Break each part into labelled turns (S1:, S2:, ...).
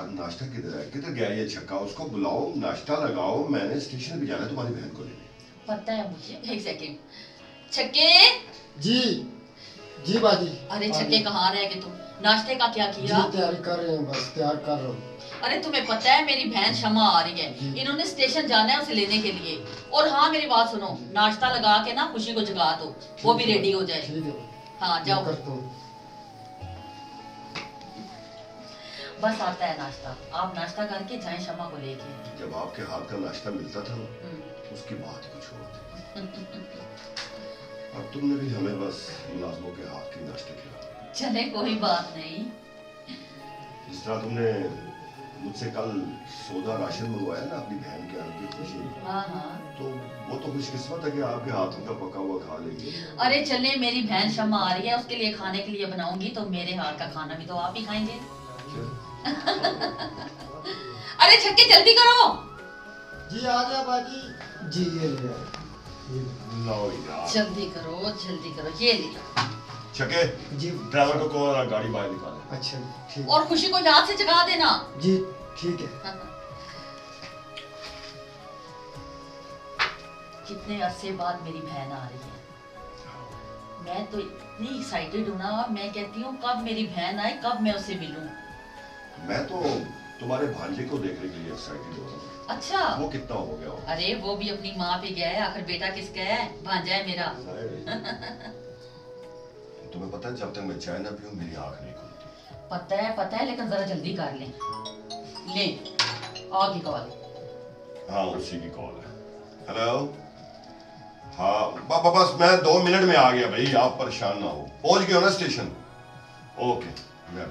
S1: नाश्ता किधर है? किधर गया ये छक्का? उसको बुलाओ, नाश्ता लगाओ। मैंने स्टेशन पे जाना है तुम्हारी बहन को लेने।
S2: पता है मुझे। एक सेकंड। छक्के।
S3: जी जी बाजी।
S2: अरे छक्के कहाँ रह गए तुम? नाश्ते का क्या किया?
S3: जी तैयारी कर रहे हैं, बस तैयार कर रहा हूँ।
S2: अरे तुम्हें पता है मेरी बहन शमा आ रही है, इन्होंने स्टेशन जाना है उसे लेने के लिए। और हाँ मेरी बात सुनो, नाश्ता लगा के ना खुशी को जगा दो, वो भी रेडी हो जाए।
S3: ठीक है।
S2: हाँ जाओ।
S3: करता हूँ।
S2: बस आता है नाश्ता, आप नाश्ता करके जाएं शमा को लेके।
S1: जब आपके हाथ का नाश्ता मिलता था उसकी बात ही कुछ और थी। अब तुमने भी हमें बस मुलाजमों के हाथ के नाश्ते खिला।
S2: चले कोई बात नहीं।
S1: जिस तरह तुमने मुझसे कल सौदा राशन मंगवाया ना अपनी बहन के हाथ की खुशी।
S2: हाँ हाँ।
S1: तो वो तो खुशकिस्मत है कि आपके हाथों का पका हुआ खा लेगी।
S2: अरे चले, मेरी बहन शमा आ रही है, उसके लिए खाने के लिए बनाऊंगी, तो मेरे हाथ का खाना भी तो आप ही खाएंगे। अरे छक्के जल्दी करो।
S3: जी आ गया बाजी। जी ये ले
S1: लाओ यार,
S2: जल्दी करो जल्दी करो, ये ले।
S1: छक्के
S3: जी
S1: ड्राइवर को कहो और गाड़ी बाहर निकाले।
S3: अच्छा ठीक।
S2: और खुशी को याद से जगा देना।
S3: जी ठीक है।
S2: कितने अरसे बाद मेरी बहन आ रही है, मैं तो इतनी एक्साइटेड हूँ ना। मैं कहती हूँ कब मेरी बहन आए, कब मैं उसे मिलूं।
S1: मैं तो तुम्हारे भांजे को देखने के लिए एक्साइटेड हो रहा हूँ।
S2: अच्छा
S1: वो कितना हो गया हो?
S2: अरे वो भी अपनी माँ पे गया है, आखिर बेटा किसका है? भांजा है मेरा।
S1: तुम्हें पता है जब तक मैं चाय ना पीऊं मेरी आंख नहीं खुलती।
S2: पता है लेकिन जरा जल्दी कर लें। ले आगे कॉल।
S1: हाँ उसी की कॉल है। हेलो। हाँ बस मैं 2 मिनट में आ गया भाई, आप परेशान ना हो। पहुंच गए हो ना स्टेशन? ओके मैं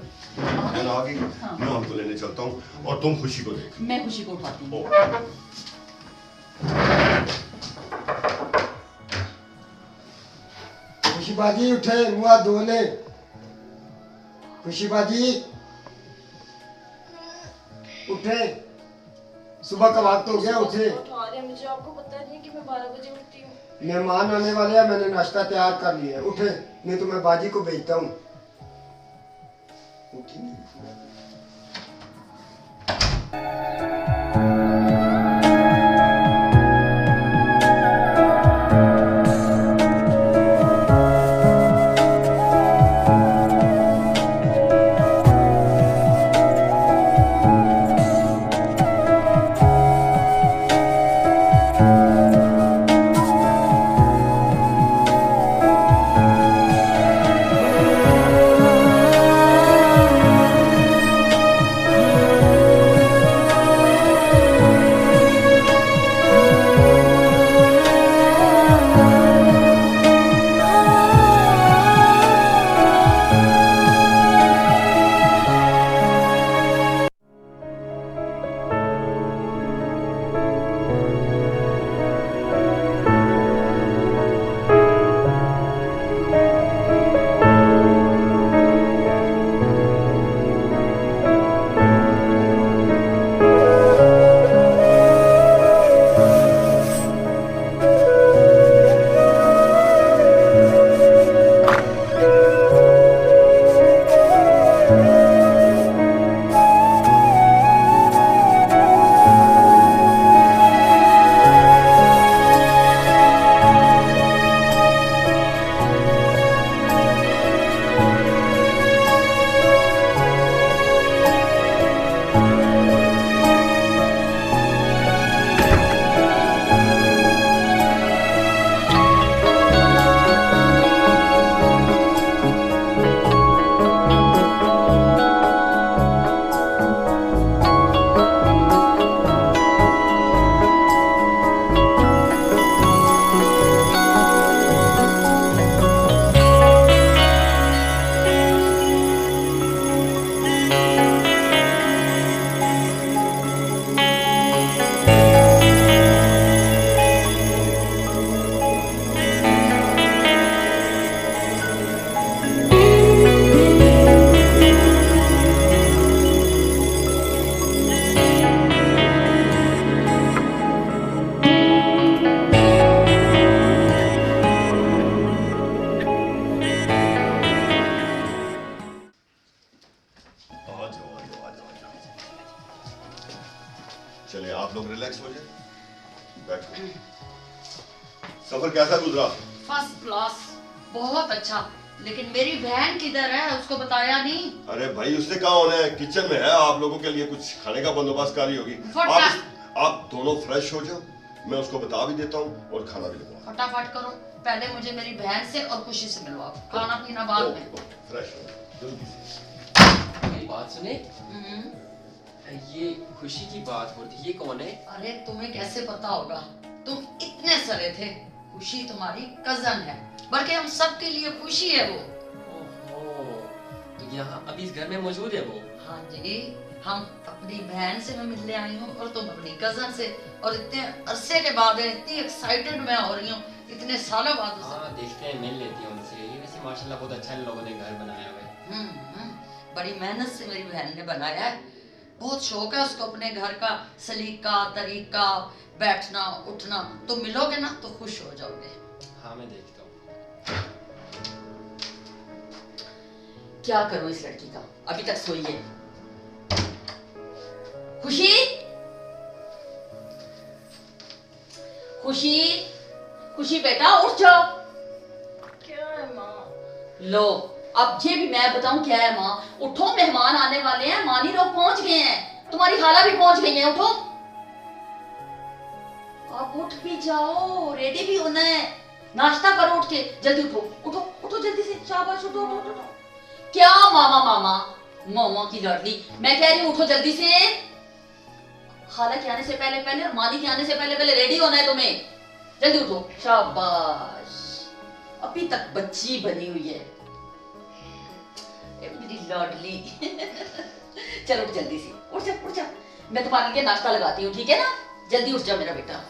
S1: आ गई। मैं उनको लेने चलता हूँ और तुम खुशी को देख।
S2: मैं खुशी को उठाती हूँ।
S3: खुशी बाजी उठे, मुआ धो ले। खुशी बाजी उठे, सुबह का वक्त हो गया, उठे।
S4: मुझे आपको पता नहीं कि मैं 12 बजे उठती हूँ।
S3: मेहमान आने वाले हैं, मैंने नाश्ता तैयार कर लिया है। उठे, नहीं तो मैं बाजी को भेजता हूँ। उठी नहीं।
S1: सफर कैसा गुजरा?
S2: फर्स्ट क्लास, बहुत अच्छा। लेकिन मेरी बहन किधर है, उसको बताया नहीं?
S1: अरे भाई उसने कहा होना है, किचन में है, आप लोगों के लिए कुछ खाने का बंदोबस्त करी होगी। आप दोनों फ्रेश हो जाओ, मैं उसको बता भी देता हूँ और खाना भी लगवा।
S2: फटाफट करो, पहले मुझे मेरी बहन से और खुशी से मिलवाओ, खाना पीना बाद में।
S1: फ्रेश हो जल्दी से।
S5: मेरी बात सुने, ये खुशी की बात हो रही, ये कौन है?
S2: अरे तुम्हें कैसे पता होगा, तुम इतने सरे थे। खुशी तुम्हारी कजन है, बल्कि हम सब के लिए खुशी है वो।
S5: ओहो, तो यहाँ अभी इस घर में मौजूद है वो?
S2: हाँ जी, हम अपनी बहन से मैं मिलने आई हूँ और तुम अपनी कजन से, और इतने अरसे के बाद है, इतनी एक्साइटेड मैं हो रही हूँ, इतने सालों बाद।
S5: हाँ देखते हैं, मिल लेती हैं उनसे। ये वैसे माशाल्लाह बहुत अच्छा इन लोगों ने घर बनाया हुआ है।
S2: बड़ी मेहनत से मेरी बहन ने बनाया है, बहुत शौक है उसको अपने घर का सलीका तरीका, बैठना उठना। तुम मिलोगे ना तो खुश हो जाओगे।
S5: हाँ मैं देखता हूँ।
S2: क्या करूं इस लड़की का, अभी तक सोई है। खुशी, खुशी, खुशी बेटा उठ जाओ।
S4: क्या है माँ?
S2: लो, अब ये भी मैं बताऊं क्या है माँ? उठो, मेहमान आने वाले हैं, मानी लोग पहुंच गए हैं, तुम्हारी खाला भी पहुंच गई है, उठो। आप उठ भी जाओ, रेडी भी होना है, नाश्ता करो उठ के, जल्दी उठो, उठो उठो जल्दी से, शाबाश उठो उठो उठो। क्या मामा मामा, मामा की लाडली, मैं कह रही हूँ उठो जल्दी से। खाला के आने से पहले पहले और माली के आने से पहले पहले रेडी होना है तुम्हें, जल्दी उठो, शाबाश। अभी तक बच्ची बनी हुई है मेरी लाडली। चलो उठ जल्दी से, उठ जा उठ जा, मैं तुम्हारे लिए नाश्ता लगाती हूँ, ठीक है ना? जल्दी उठ जा मेरा बेटा।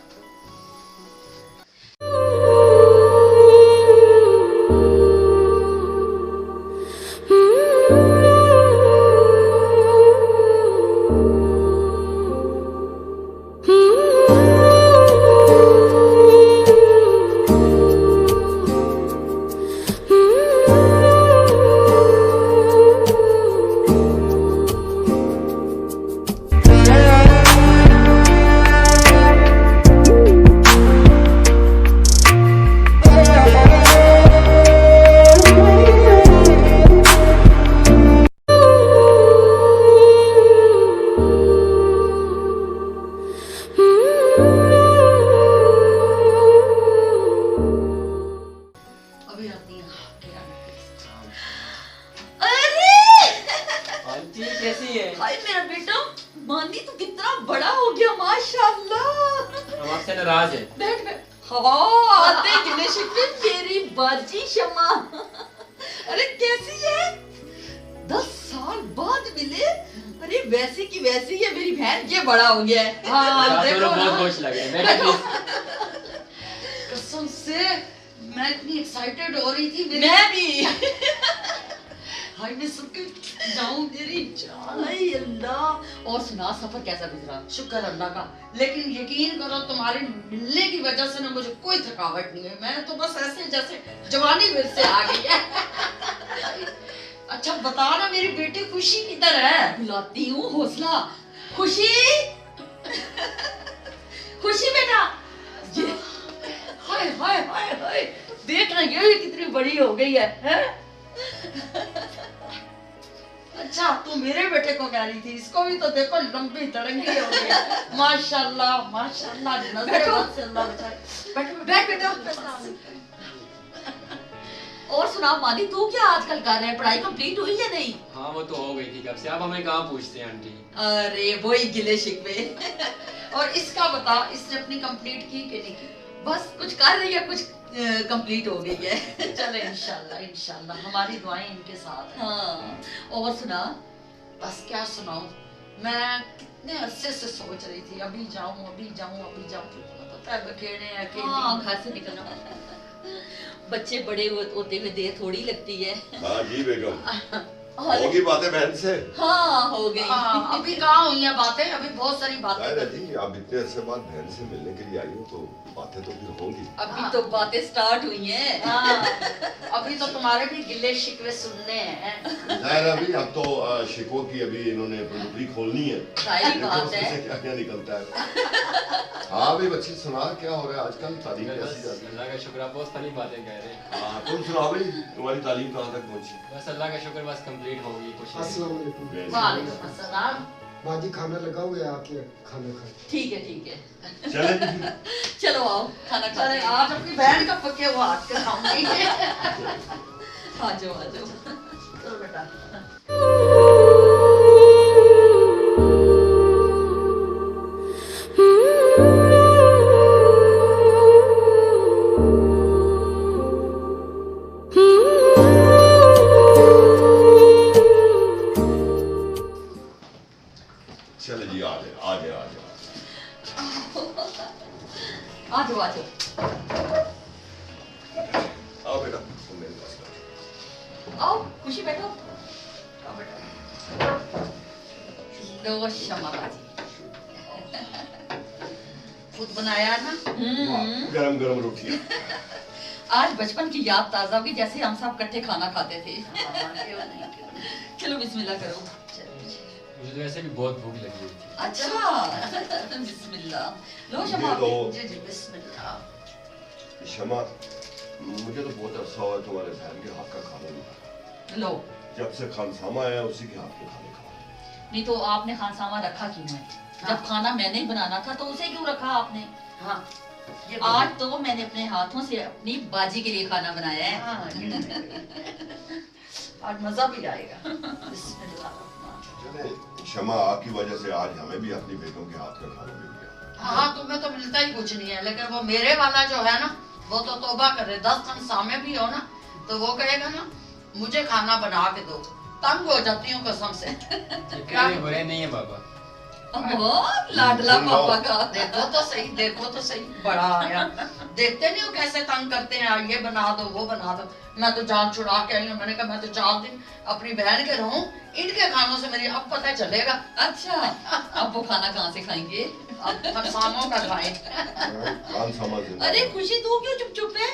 S5: आंटी कैसी है?
S2: हाय मेरा बेटा, मानी तू कितना बड़ा हो गया, माशाल्लाह।
S5: हम आपसे नाराज है।
S2: बैठ बैठ। हाँ, आते गिले शिकवे मेरी बाजी शमा। अरे कैसी है? 10 साल बाद मिले। अरे वैसी की वैसी है मेरी बहन, ये बड़ा हो गया है। हाँ देखो ना,
S5: बहुत खुश लगे। बैठो
S2: कसम से मैं इतनी एक्साइटेड हो रही थी, मैं भी। हाय मैं सुनके जाऊं मेरी जान, हाय अल्लाह। और सुना, सफर कैसा गुजरा? शुक्र अल्लाह का, लेकिन यकीन करो तुम्हारे मिलने की वजह से ना मुझे कोई थकावट नहीं है, मैं तो बस ऐसे जैसे जवानी मेरे से आ गई है। अच्छा बता ना, मेरी बेटी खुशी किधर है? बुलाती हूँ, हौसला। खुशी, खुशी बेटा, ये हाय हाय हाय हाय, देख ना ये कितनी बड़ी हो गई है? अच्छा तू मेरे बेटे को कह रही थी, इसको भी तो देखो लंबी तड़ंगी हो गई है। माशाल्लाह माशाल्लाह, नज़र बद से अल्लाह बचाए। बैठ बेटा। और सुना मानी, तू क्या आजकल कर रहा है? पढ़ाई कंप्लीट हुई है नहीं?
S5: हाँ वो तो हो गई थी कब से, आप हमें कहाँ पूछते हैं आंटी?
S2: अरे वही गिले शिकवे। और इसका बता, इसने अपनी कंप्लीट की कि नहीं की? बस कुछ कर रही है, कुछ कंप्लीट हो गई है। चलो इंशाल्लाह इंशाल्लाह, हमारी दुआएं इनके साथ हैं। हाँ, और सुना? बस क्या सुनाऊं, मैं कितने अरसे से सोच रही थी अभी जाऊं अभी जाऊं अभी जाऊं, पता है बखेड़े अकेले। हाँ, घर से निकलना। बच्चे बड़े होते हुए देर थोड़ी लगती है।
S1: हाँ जी बेगम। होगी बातें बहन से।
S2: हाँ हो गई।
S6: अभी कहाँ हुई है बातें, अभी बहुत सारी बातें
S1: जाहिर है जी, आप इतने अरसे बाद बहन से मिलने के लिए आई हो तो बातें तो फिर होंगी।
S2: अभी तो बातें स्टार्ट हुई हैं।
S6: हाँ, अभी तो तुम्हारे भी गिले शिकवे सुनने हैं।
S1: जाहिर है अभी, अब तो शिकवों की अभी इन्होंने प्रॉपर्टी खोलनी है,
S2: सारी बात
S1: उसमें
S2: है।
S1: से क्या क्या निकलता है। हाँ भाई बच्ची सुना क्या हो रहा है आजकल, तालीम कैसी
S5: बस
S1: जाती है?
S5: अल्लाह का शुक्र, आप बहुत फनी बातें कह रहे हैं।
S1: हाँ तुम सुनाओ भाई, तुम्हारी तालीम कहाँ तक पहुंची?
S5: बस अल्लाह का शुक्र, बस कंप्लीट हो गई कुछ नहीं।
S3: अस्सलाम वालेकुम।
S6: वालेकुम अस्सलाम।
S3: बाजी खाना लगा हुआ है, आके खाना खाए।
S2: ठीक है
S1: चले जी फिर।
S2: चलो आओ खाना खा
S6: अरे आज अपनी बहन का पके हुआ हाथ के खाऊंगी।
S2: आ जाओ आ जाओ।
S6: चलो बेटा।
S1: चले जी आ जाए आ जाए आ जाए।
S2: आ जाओ आ जाओ।
S1: आओ बेटा तुम मेरे पास बैठो।
S2: आओ खुशी बैठो। आओ बेटा। लो शमा बाजी।
S6: खुद बनाया ना।
S1: गरम गरम रोटियां।
S2: आज बचपन की याद ताजा हुई, जैसे हम सब इकट्ठे खाना खाते थे।
S6: हाँ, क्यों नहीं।
S2: चलो बिस्मिल्लाह करो।
S5: मुझे तो वैसे भी बहुत भूख लगी हुई थी।
S2: अच्छा बिस्मिल्लाह। लो शमा
S1: ये तो
S6: जी जी बिस्मिल्लाह।
S1: शमा, मुझे तो बहुत अरसा हुआ तुम्हारे बहन के हाथ का खाना नहीं खाया।
S2: लो।
S1: जब से खानसामा आया उसी के हाथ के खाने खा।
S2: नहीं तो आपने खानसामा रखा क्यों है? जब खाना मैंने ही बनाना था तो उसे क्यों रखा आपने?
S6: हाँ ये
S2: आज तो मैंने अपने हाथों से अपनी बाजी के लिए खाना बनाया है।
S6: हाँ, आज मजा भी आएगा। बिस्मिल्लाह।
S1: चले शमा, आपकी वजह से आज हमें भी अपनी बेटों के हाथ का खाना मिल गया।
S6: हाँ तुम्हें तो मिलता ही कुछ नहीं है, लेकिन वो मेरे वाला जो है ना वो तो तौबा करे। 10 दिन सामने भी हो ना तो वो कहेगा ना मुझे खाना बना के दो, तंग हो जाती हूँ कसम से।
S5: क्या बुरे नहीं है बाबा।
S2: बहुत लाडला पापा का।
S6: देखो तो सही बड़ा आया। देखते नहीं हो कैसे तंग करते हैं, ये बना दो वो बना दो। मैं तो जान छुड़ा के आई हूँ, मैंने कहा मैं तो 4 दिन अपनी बहन के रहूं, इनके खानों से मेरी अब पता चलेगा।
S2: अच्छा अब वो खाना कहाँ से खाएंगे?
S6: अब खानसामों का खाएं।
S1: खानसामा जिंदा।
S2: अरे खुशी तू क्यों चुप चुप है?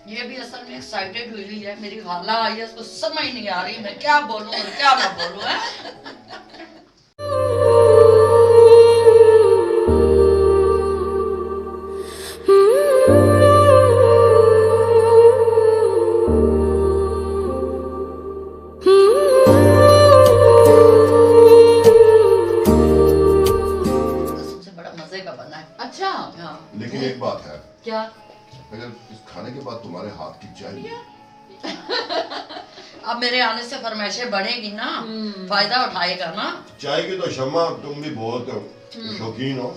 S6: ये भी असल में एक्साइटेड हुई है, मेरी खाला आई है, उसको समझ नहीं आ रही मैं क्या बोलूं और क्या ना बोलूं है। कसम से बड़ा मजे का बना है।
S2: अच्छा
S6: हाँ।
S1: लेकिन एक बात है,
S2: क्या?
S1: अगर इस खाने के बाद तुम्हारे हाथ की चाय
S6: अब मेरे आने से फरमाइशें बढ़ेगी ना, फायदा उठाएगा ना।
S1: चाय की तो शम्मा तुम भी बहुत शौकीन हो।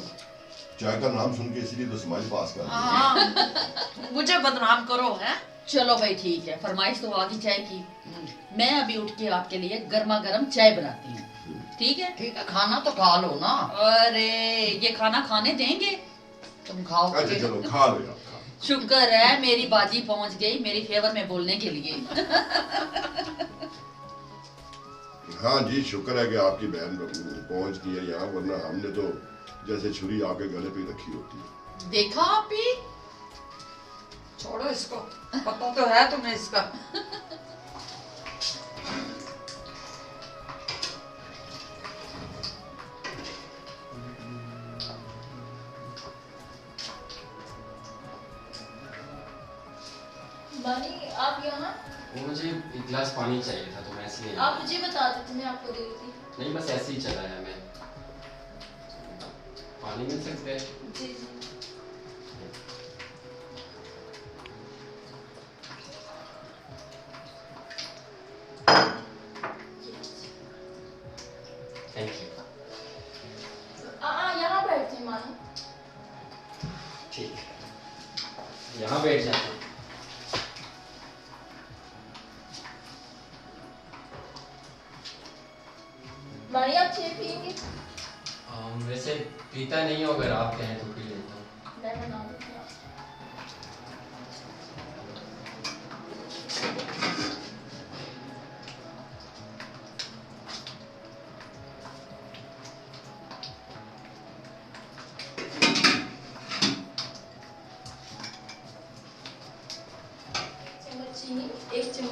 S1: चाय का नाम सुन के इसलिए तो स्माइल पास कर दी।
S6: हाँ मुझे बदनाम करो है।
S2: चलो भाई ठीक है, फरमाइश तो आ गई चाय की। मैं अभी उठ के आपके लिए गर्मा गर्म चाय बनाती हूँ। ठीक है?
S6: ठीक है, खाना तो खा लो ना।
S2: अरे ये खाना खाने देंगे?
S6: तुम खाओ।
S1: अच्छा चलो खा लो यार, खा।
S2: शुक्र है मेरी बाजी पहुंच गई मेरी फेवर में बोलने के लिए।
S1: हाँ जी शुक्र है कि आपकी बहन पहुंच गई है यहाँ, वरना हमने तो जैसे छुरी आपके गले पे रखी होती है।
S2: देखा आप भी?
S6: छोड़ो इसको, पता तो है तुम्हें इसका।
S4: बानी आप यहाँ?
S5: वो मुझे एक गिलास पानी चाहिए था तो मैं इसलिए
S4: आप मुझे बता देते, मैं आपको दे देती।
S5: नहीं बस ऐसे ही चला है। मैं पानी मिल सकता है?
S4: जी जी।
S5: Thank you.
S4: यहाँ बैठते मानी।
S5: ठीक है, यहाँ बैठ जाता हूँ।
S4: मानी आप चाय पिएंगे?
S5: वैसे पीता नहीं हो, अगर आप कहें तो पी लेता हूँ।
S4: मैं बना देती हूँ।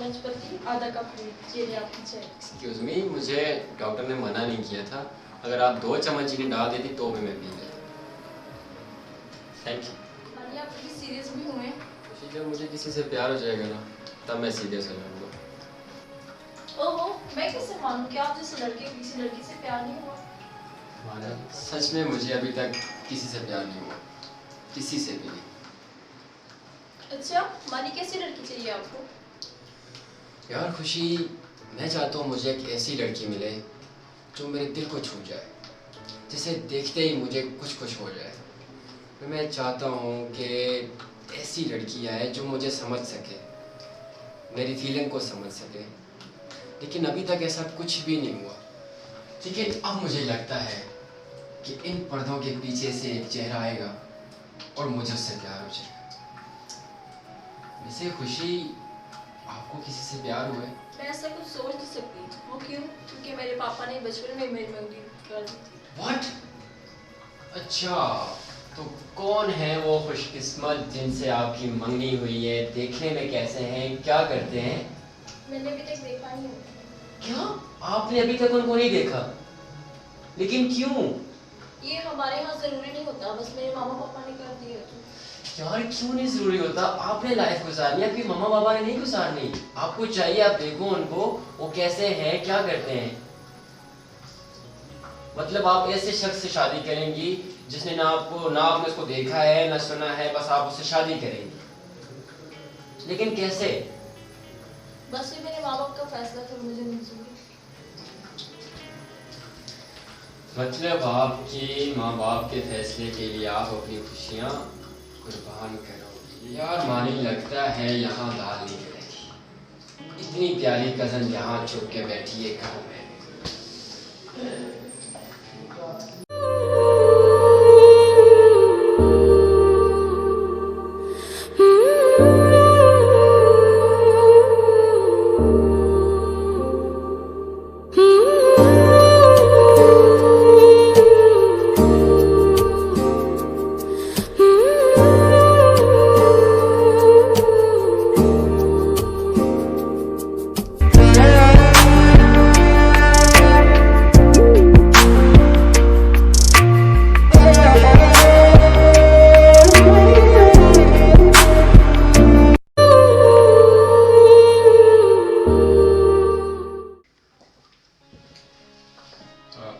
S4: ऑरेंज पत्ती आधा कप दूध, ये ले आपकी चाय।
S5: एक्सक्यूज मी, मुझे डॉक्टर ने मना नहीं किया था। अगर आप 2 चम्मच चीनी डाल देती तो भी मैं पी लेता। Thank you.
S4: मानिए आप कभी सीरियस भी हुए?
S5: खुशी, जब मुझे किसी से प्यार हो जाएगा ना, तब मैं सीरियस हो जाऊंगा।
S4: ओहो, मैं कैसे मानूं कि आप जैसे लड़के को किसी लड़की से प्यार नहीं हुआ?
S5: माना, सच में मुझे अभी तक किसी से प्यार नहीं हुआ, किसी से भी नहीं।
S4: अच्छा, मानी कैसी लड़की चाहिए आपको?
S5: यार खुशी, मैं चाहता हूँ मुझे एक ऐसी लड़की मिले जो मेरे दिल को छू जाए, जिसे देखते ही मुझे कुछ कुछ हो जाए। मैं चाहता हूँ कि ऐसी लड़की आए जो मुझे समझ सके, मेरी फीलिंग को समझ सके। लेकिन अभी तक ऐसा कुछ भी नहीं हुआ। लेकिन अब मुझे लगता है कि इन पर्दों के पीछे से एक चेहरा आएगा और मुझे उससे प्यार हो जाएगा। वैसे खुशी, आपको किसी से प्यार हुआ है?
S4: मैं ऐसा कुछ सोच नहीं सकती। वो क्यों? क्योंकि मेरे पापा ने बचपन में मेरी मंगनी कर दी थी।
S5: What? अच्छा, तो कौन है वो खुशकिस्मत जिनसे आपकी मंगनी हुई है? देखने में कैसे हैं, क्या करते हैं?
S4: मैंने अभी तक देखा नहीं है।
S5: क्या? आपने अभी तक उनको नहीं देखा? लेकिन क्यों?
S4: ये हमारे यहाँ जरूरी नहीं होता, बस मेरे मामा पापा ने कर दिया।
S5: यार क्यों नहीं जरूरी होता? आपने लाइफ गुजारनी है, आपकी मम्मा पापा ने नहीं गुजारनी। आपको चाहिए आप देखो उनको, वो कैसे हैं, क्या करते हैं। मतलब आप ऐसे शख्स से शादी करेंगी जिसने ना आपने उसको देखा है ना सुना है, बस आप उससे शादी करेंगी। लेकिन कैसे?
S4: बस ये मेरे माँ बाप का फैसला था, मुझे मंजूर है।
S5: मतलब आपके माँ बाप के फैसले के लिए आप अपनी खुशियाँ कुर्बान करोगी। यार मानी, लगता है यहाँ दाल नहीं गिरेगी। इतनी प्यारी कजन यहाँ छुप के बैठी है घर में।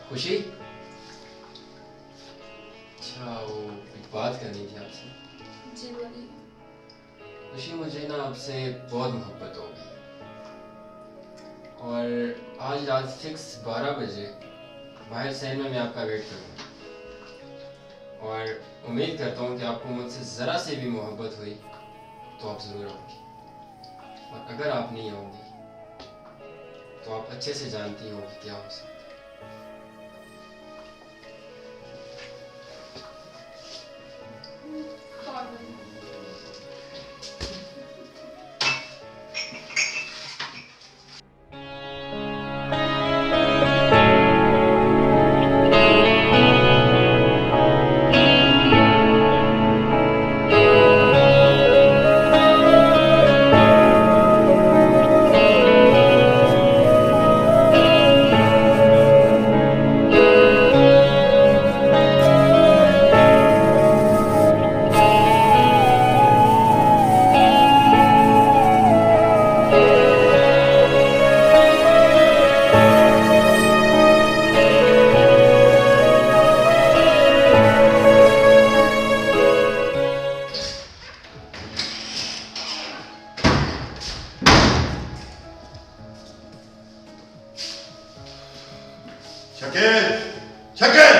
S5: खुशी, अच्छा वो एक बात करनी थी आपसे।
S4: जी बोलिए।
S5: खुशी, मुझे ना आपसे बहुत मोहब्बत हो गई और आज रात फिक्स 12 बजे बाहर शहर में मैं आपका वेट करूँगा और उम्मीद करता हूँ कि आपको मुझसे ज़रा से भी मोहब्बत हुई तो आप ज़रूर आओगी, और अगर आप नहीं आओगी तो आप अच्छे से जानती हो कि क्या हो सकता है।
S1: शकील, शकील,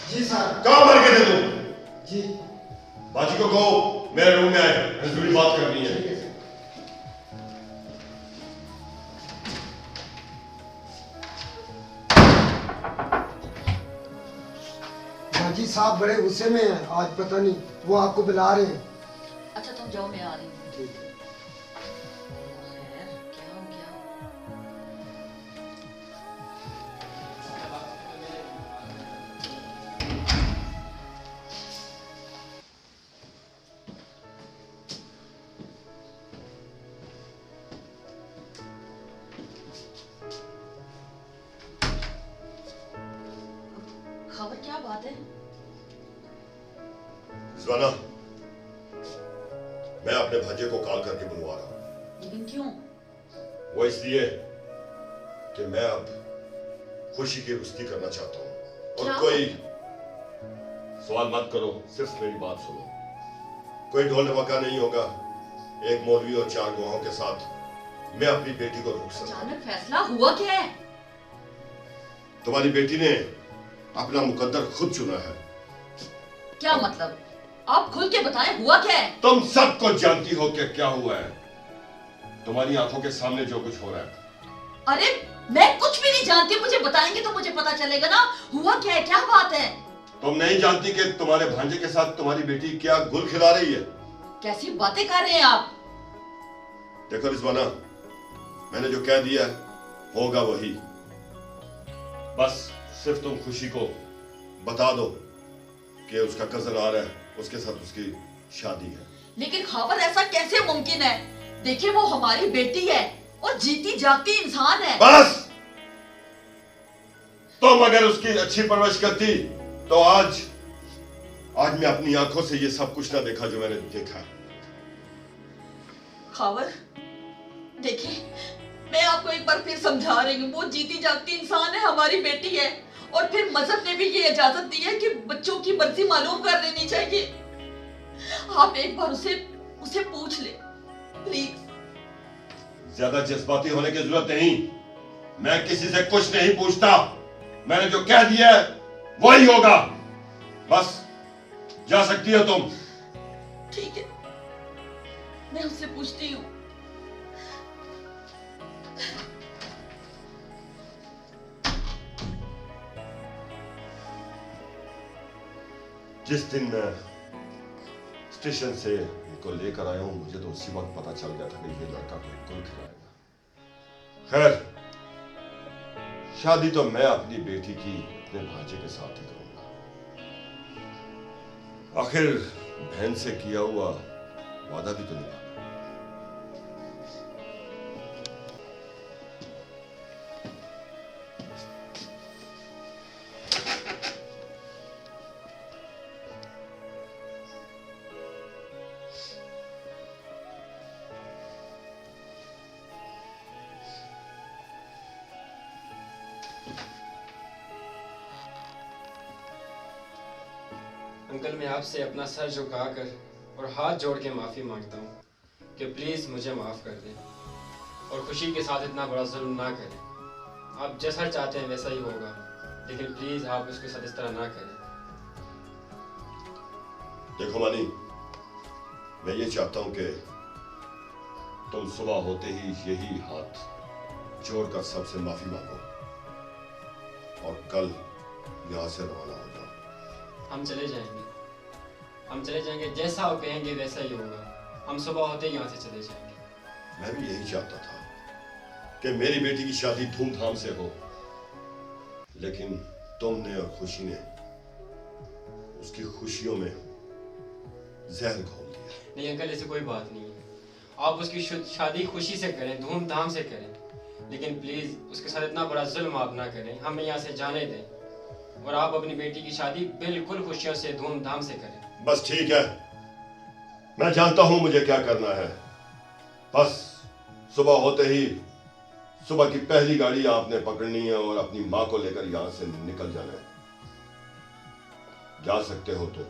S3: जी सर।
S1: कहाँ मर गए थे तुम?
S3: जी
S1: बाजी को कहो मेरे रूम में आए, जरूरी बात करनी है।
S3: ठीक है सर। बाजी साहब बड़े गुस्से में हैं, आज पता नहीं वो आपको बुला रहे हैं।
S2: अच्छा तुम जाओ, मैं आ रही हूँ।
S3: ठीक है।
S2: खैर, क्या हो गया? खबर क्या बात है?
S1: रिजवाना, मैं अपने भांजे को कॉल करके बुलवा रहा हूं।
S2: लेकिन क्यों?
S1: वो इसलिए कि मैं अब खुशी की रुस्ती करना चाहता हूं। और
S2: क्या?
S1: कोई सवाल मत करो, सिर्फ मेरी बात सुनो। कोई ढोल ढमाका नहीं होगा। एक मौलवी और 4 गवाहों के साथ मैं अपनी बेटी को रोक सकता हूं।
S2: अचानक फैसला हुआ क्या है?
S1: तुम्हारी बेटी ने अपना मुकद्दर खुद चुना है।
S2: क्या मतलब? आप खुल के बताएं, हुआ क्या है?
S1: तुम सबको जानती हो कि क्या हुआ है। तुम्हारी आंखों के सामने जो कुछ हो रहा है।
S2: अरे मैं कुछ भी नहीं जानती, मुझे बताएंगे तो मुझे पता चलेगा ना। हुआ क्या है, क्या बात है?
S1: तुम नहीं जानती कि तुम्हारे भांजे के साथ तुम्हारी बेटी क्या गुल खिला रही है।
S2: कैसी बातें कर रहे हैं आप?
S1: देखो रिजवाना, मैंने जो कह दिया होगा वही। बस सिर्फ तुम खुशी को बता दो कि उसका कजन आ रहा है, उसके साथ उसकी शादी है।
S2: लेकिन खबर ऐसा कैसे मुमकिन है? देखिए वो हमारी बेटी है और जीती जागती इंसान है।
S1: बस, तुम अगर उसकी अच्छी परवरिश करती तो आज मैं अपनी आंखों से ये सब कुछ ना देखा जो मैंने देखा।
S2: खबर देखिए, मैं आपको एक बार फिर समझा रही हूँ, वो जीती जागती इंसान है, हमारी बेटी है। और फिर मजहब ने भी ये इजाजत दी है कि बच्चों की मर्जी मालूम कर लेनी चाहिए। आप एक बार उसे पूछ ले प्लीज।
S1: ज्यादा जज्बाती होने की जरूरत नहीं। मैं किसी से कुछ नहीं पूछता। मैंने जो कह दिया है वही होगा। बस जा सकती हो तुम।
S2: ठीक है, मैं उससे पूछती हूँ।
S1: जिस दिन मैं स्टेशन से इनको लेकर आया हूं, मुझे तो उसी वक्त पता चल गया था कि ये लड़का कोई गुल खिलाएगा। खैर, शादी तो मैं अपनी बेटी की अपने भांजे के साथ ही करूंगा। आखिर बहन से किया हुआ वादा भी तो निभाना।
S5: अंकल, मैं आपसे अपना सर झुकाकर और हाथ जोड़ के माफ़ी मांगता हूँ कि प्लीज़ मुझे माफ़ कर दें और खुशी के साथ इतना बड़ा जुल्म ना करें। आप जैसा चाहते हैं वैसा ही होगा, लेकिन प्लीज़ आप उसके साथ इस तरह ना करें।
S1: देखो मानी, मैं ये चाहता हूं कि तुम सुबह होते ही यही हाथ जोड़कर सबसे माफी मांगो और कल यहां से रवाना हो जाओ।
S5: हम चले जाएंगे, जैसा आप कहेंगे वैसा ही होगा। हम सुबह होते ही यहाँ से चले जाएंगे।
S1: मैं भी यही चाहता था कि मेरी बेटी की शादी धूमधाम से हो, लेकिन तुमने और खुशी ने उसकी खुशियों में जहर घोल दिया।
S5: नहीं अंकल, ऐसी कोई बात नहीं है। आप उसकी शादी खुशी से करें, धूमधाम से करें, लेकिन प्लीज़ उसके साथ इतना बड़ा जुल्म आप ना करें। हमें यहाँ से जाने दें और आप अपनी बेटी की शादी बिल्कुल खुशियों से धूमधाम से करें।
S1: बस ठीक है, मैं जानता हूं मुझे क्या करना है। बस सुबह होते ही सुबह की पहली गाड़ी आपने पकड़नी है और अपनी मां को लेकर यहां से निकल जाना है। जा सकते हो तो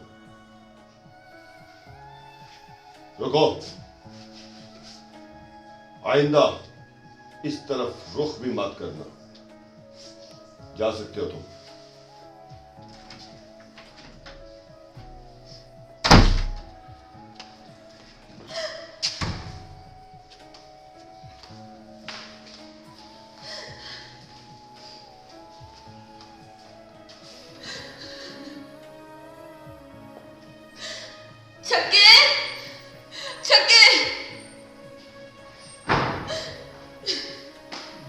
S1: रुको, आइंदा इस तरफ रुख भी मत करना। जा सकते हो तुम।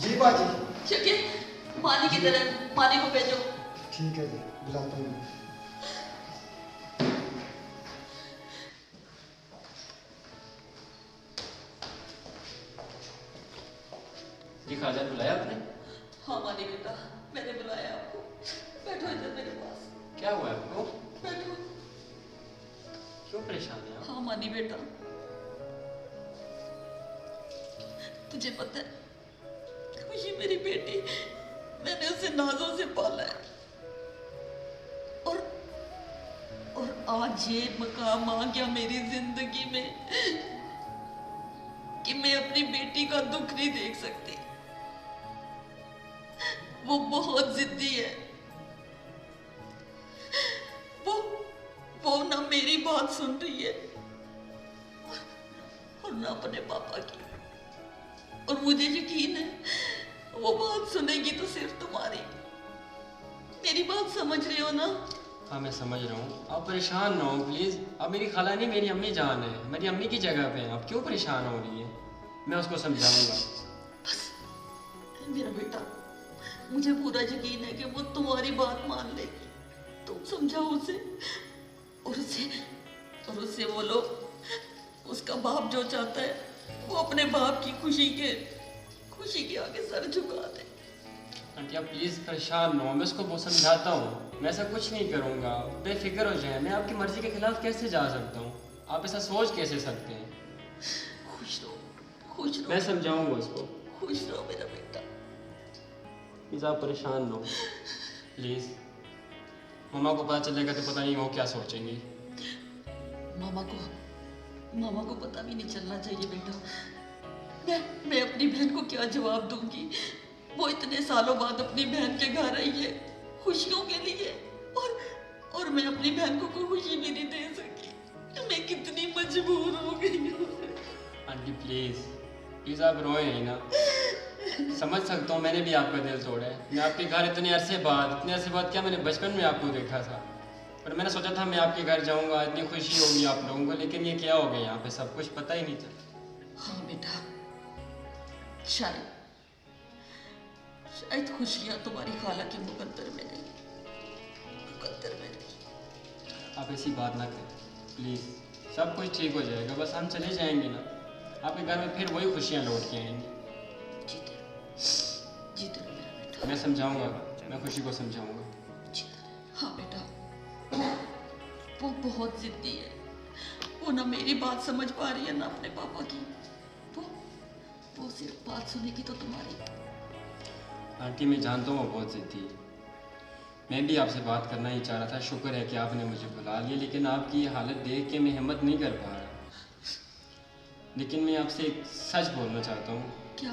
S3: जी बाजी।
S2: चलिए मानी की तरह, मानी को भेजो।
S3: ठीक है जी, बुलाता हूँ।
S5: जी खाजा, बुलाया आपने?
S2: हाँ मानी बेटा, मैंने बुलाया आपको। बैठो इधर मेरे पास।
S5: परेशान है आप?
S2: हाँ मानी बेटा, तुझे पता है खुशी मेरी बेटी, मैंने उसे नाजों से पाला है और आज ये मकाम आ गया मेरी जिंदगी में कि मैं अपनी बेटी का दुख नहीं देख सकती। वो बहुत जिद्दी है, वो ना मेरी बात सुन रही है और ना अपने पापा की, और मुझे यकीन है वो बात सुनेगी तो सिर्फ तुम्हारी। मेरी बात समझ रहे हो ना?
S5: हाँ मैं समझ रहा हूँ, आप परेशान ना हो प्लीज़। अब मेरी खाला नहीं, मेरी अम्मी जान है, मेरी अम्मी की जगह पे हैं, आप क्यों परेशान हो रही हैं? मैं उसको समझाऊंगा।
S2: बस मेरा बेटा, मुझे पूरा यकीन है कि वो तुम्हारी बात मान लेगी। तुम समझाओ उसे और उससे बोलो उसका बाप जो चाहता है वो अपने बाप की खुशी के आगे सर झुका दे।
S5: आंटी आप प्लीज़ परेशान ना हो, मैं उसको बहुत समझाता हूँ, मैं ऐसा कुछ नहीं करूँगा, बेफिक्र हो जाए। मैं आपकी मर्ज़ी के खिलाफ कैसे जा सकता हूँ? आप ऐसा सोच कैसे सकते हैं?
S2: खुश रहो,
S5: मैं समझाऊंगा उसको।
S2: खुश रहो मेरा बेटा।
S5: प्लीज़ आप परेशान ना हो प्लीज़। मम्मा को पता चलेगा तो पता नहीं वो क्या सोचेंगी।
S2: मामा को पता भी नहीं चलना चाहिए बेटा। मैं अपनी बहन को क्या जवाब दूंगी? वो इतने सालों बाद अपनी बहन के घर आई है खुशियों के लिए, और मैं अपनी बहन को कोई खुशी भी नहीं दे सकी। मैं कितनी मजबूर हो गई हूँ।
S5: आंटी प्लीज़ आप रोए नहीं ना। समझ सकता हूँ, मैंने भी आपका दिल तोड़ा है। मैं आपके घर इतने अरसे बाद क्या मैंने बचपन में आपको देखा था, और मैंने सोचा था मैं आपके घर जाऊँगा, इतनी खुशी होगी आप लोगों को, लेकिन ये क्या हो गया यहाँ पे, सब कुछ पता ही नहीं था।
S2: हाँ बेटा, शायद खुशियाँ तुम्हारी खाला के मुकद्दर में नहीं।
S5: आप ऐसी बात ना करें प्लीज़, सब कुछ ठीक हो जाएगा, बस हम चले जाएंगे ना, आपके घर में फिर वही खुशियाँ लौट के आएंगी।
S2: जीते रहो मेरा बेटा।
S5: मैं समझाऊंगा, मैं खुशी को समझाऊंगा।
S2: हाँ बेटा, वो बहुत जिद्दी है। वो ना मेरी बात समझ पा रही है ना अपने पापा की। वो सिर्फ बात सुनेगी तो तुम्हारी।
S5: आंटी मैं जानता हूँ वो बहुत जिद्दी है, मैं भी आपसे बात करना ही चाह रहा था। शुक्र है कि आपने मुझे बुला लिया, लेकिन आपकी ये हालत देख के मैं हिम्मत नहीं कर पा रहा। लेकिन मैं आपसे एक सच बोलना चाहता हूँ।
S2: क्या?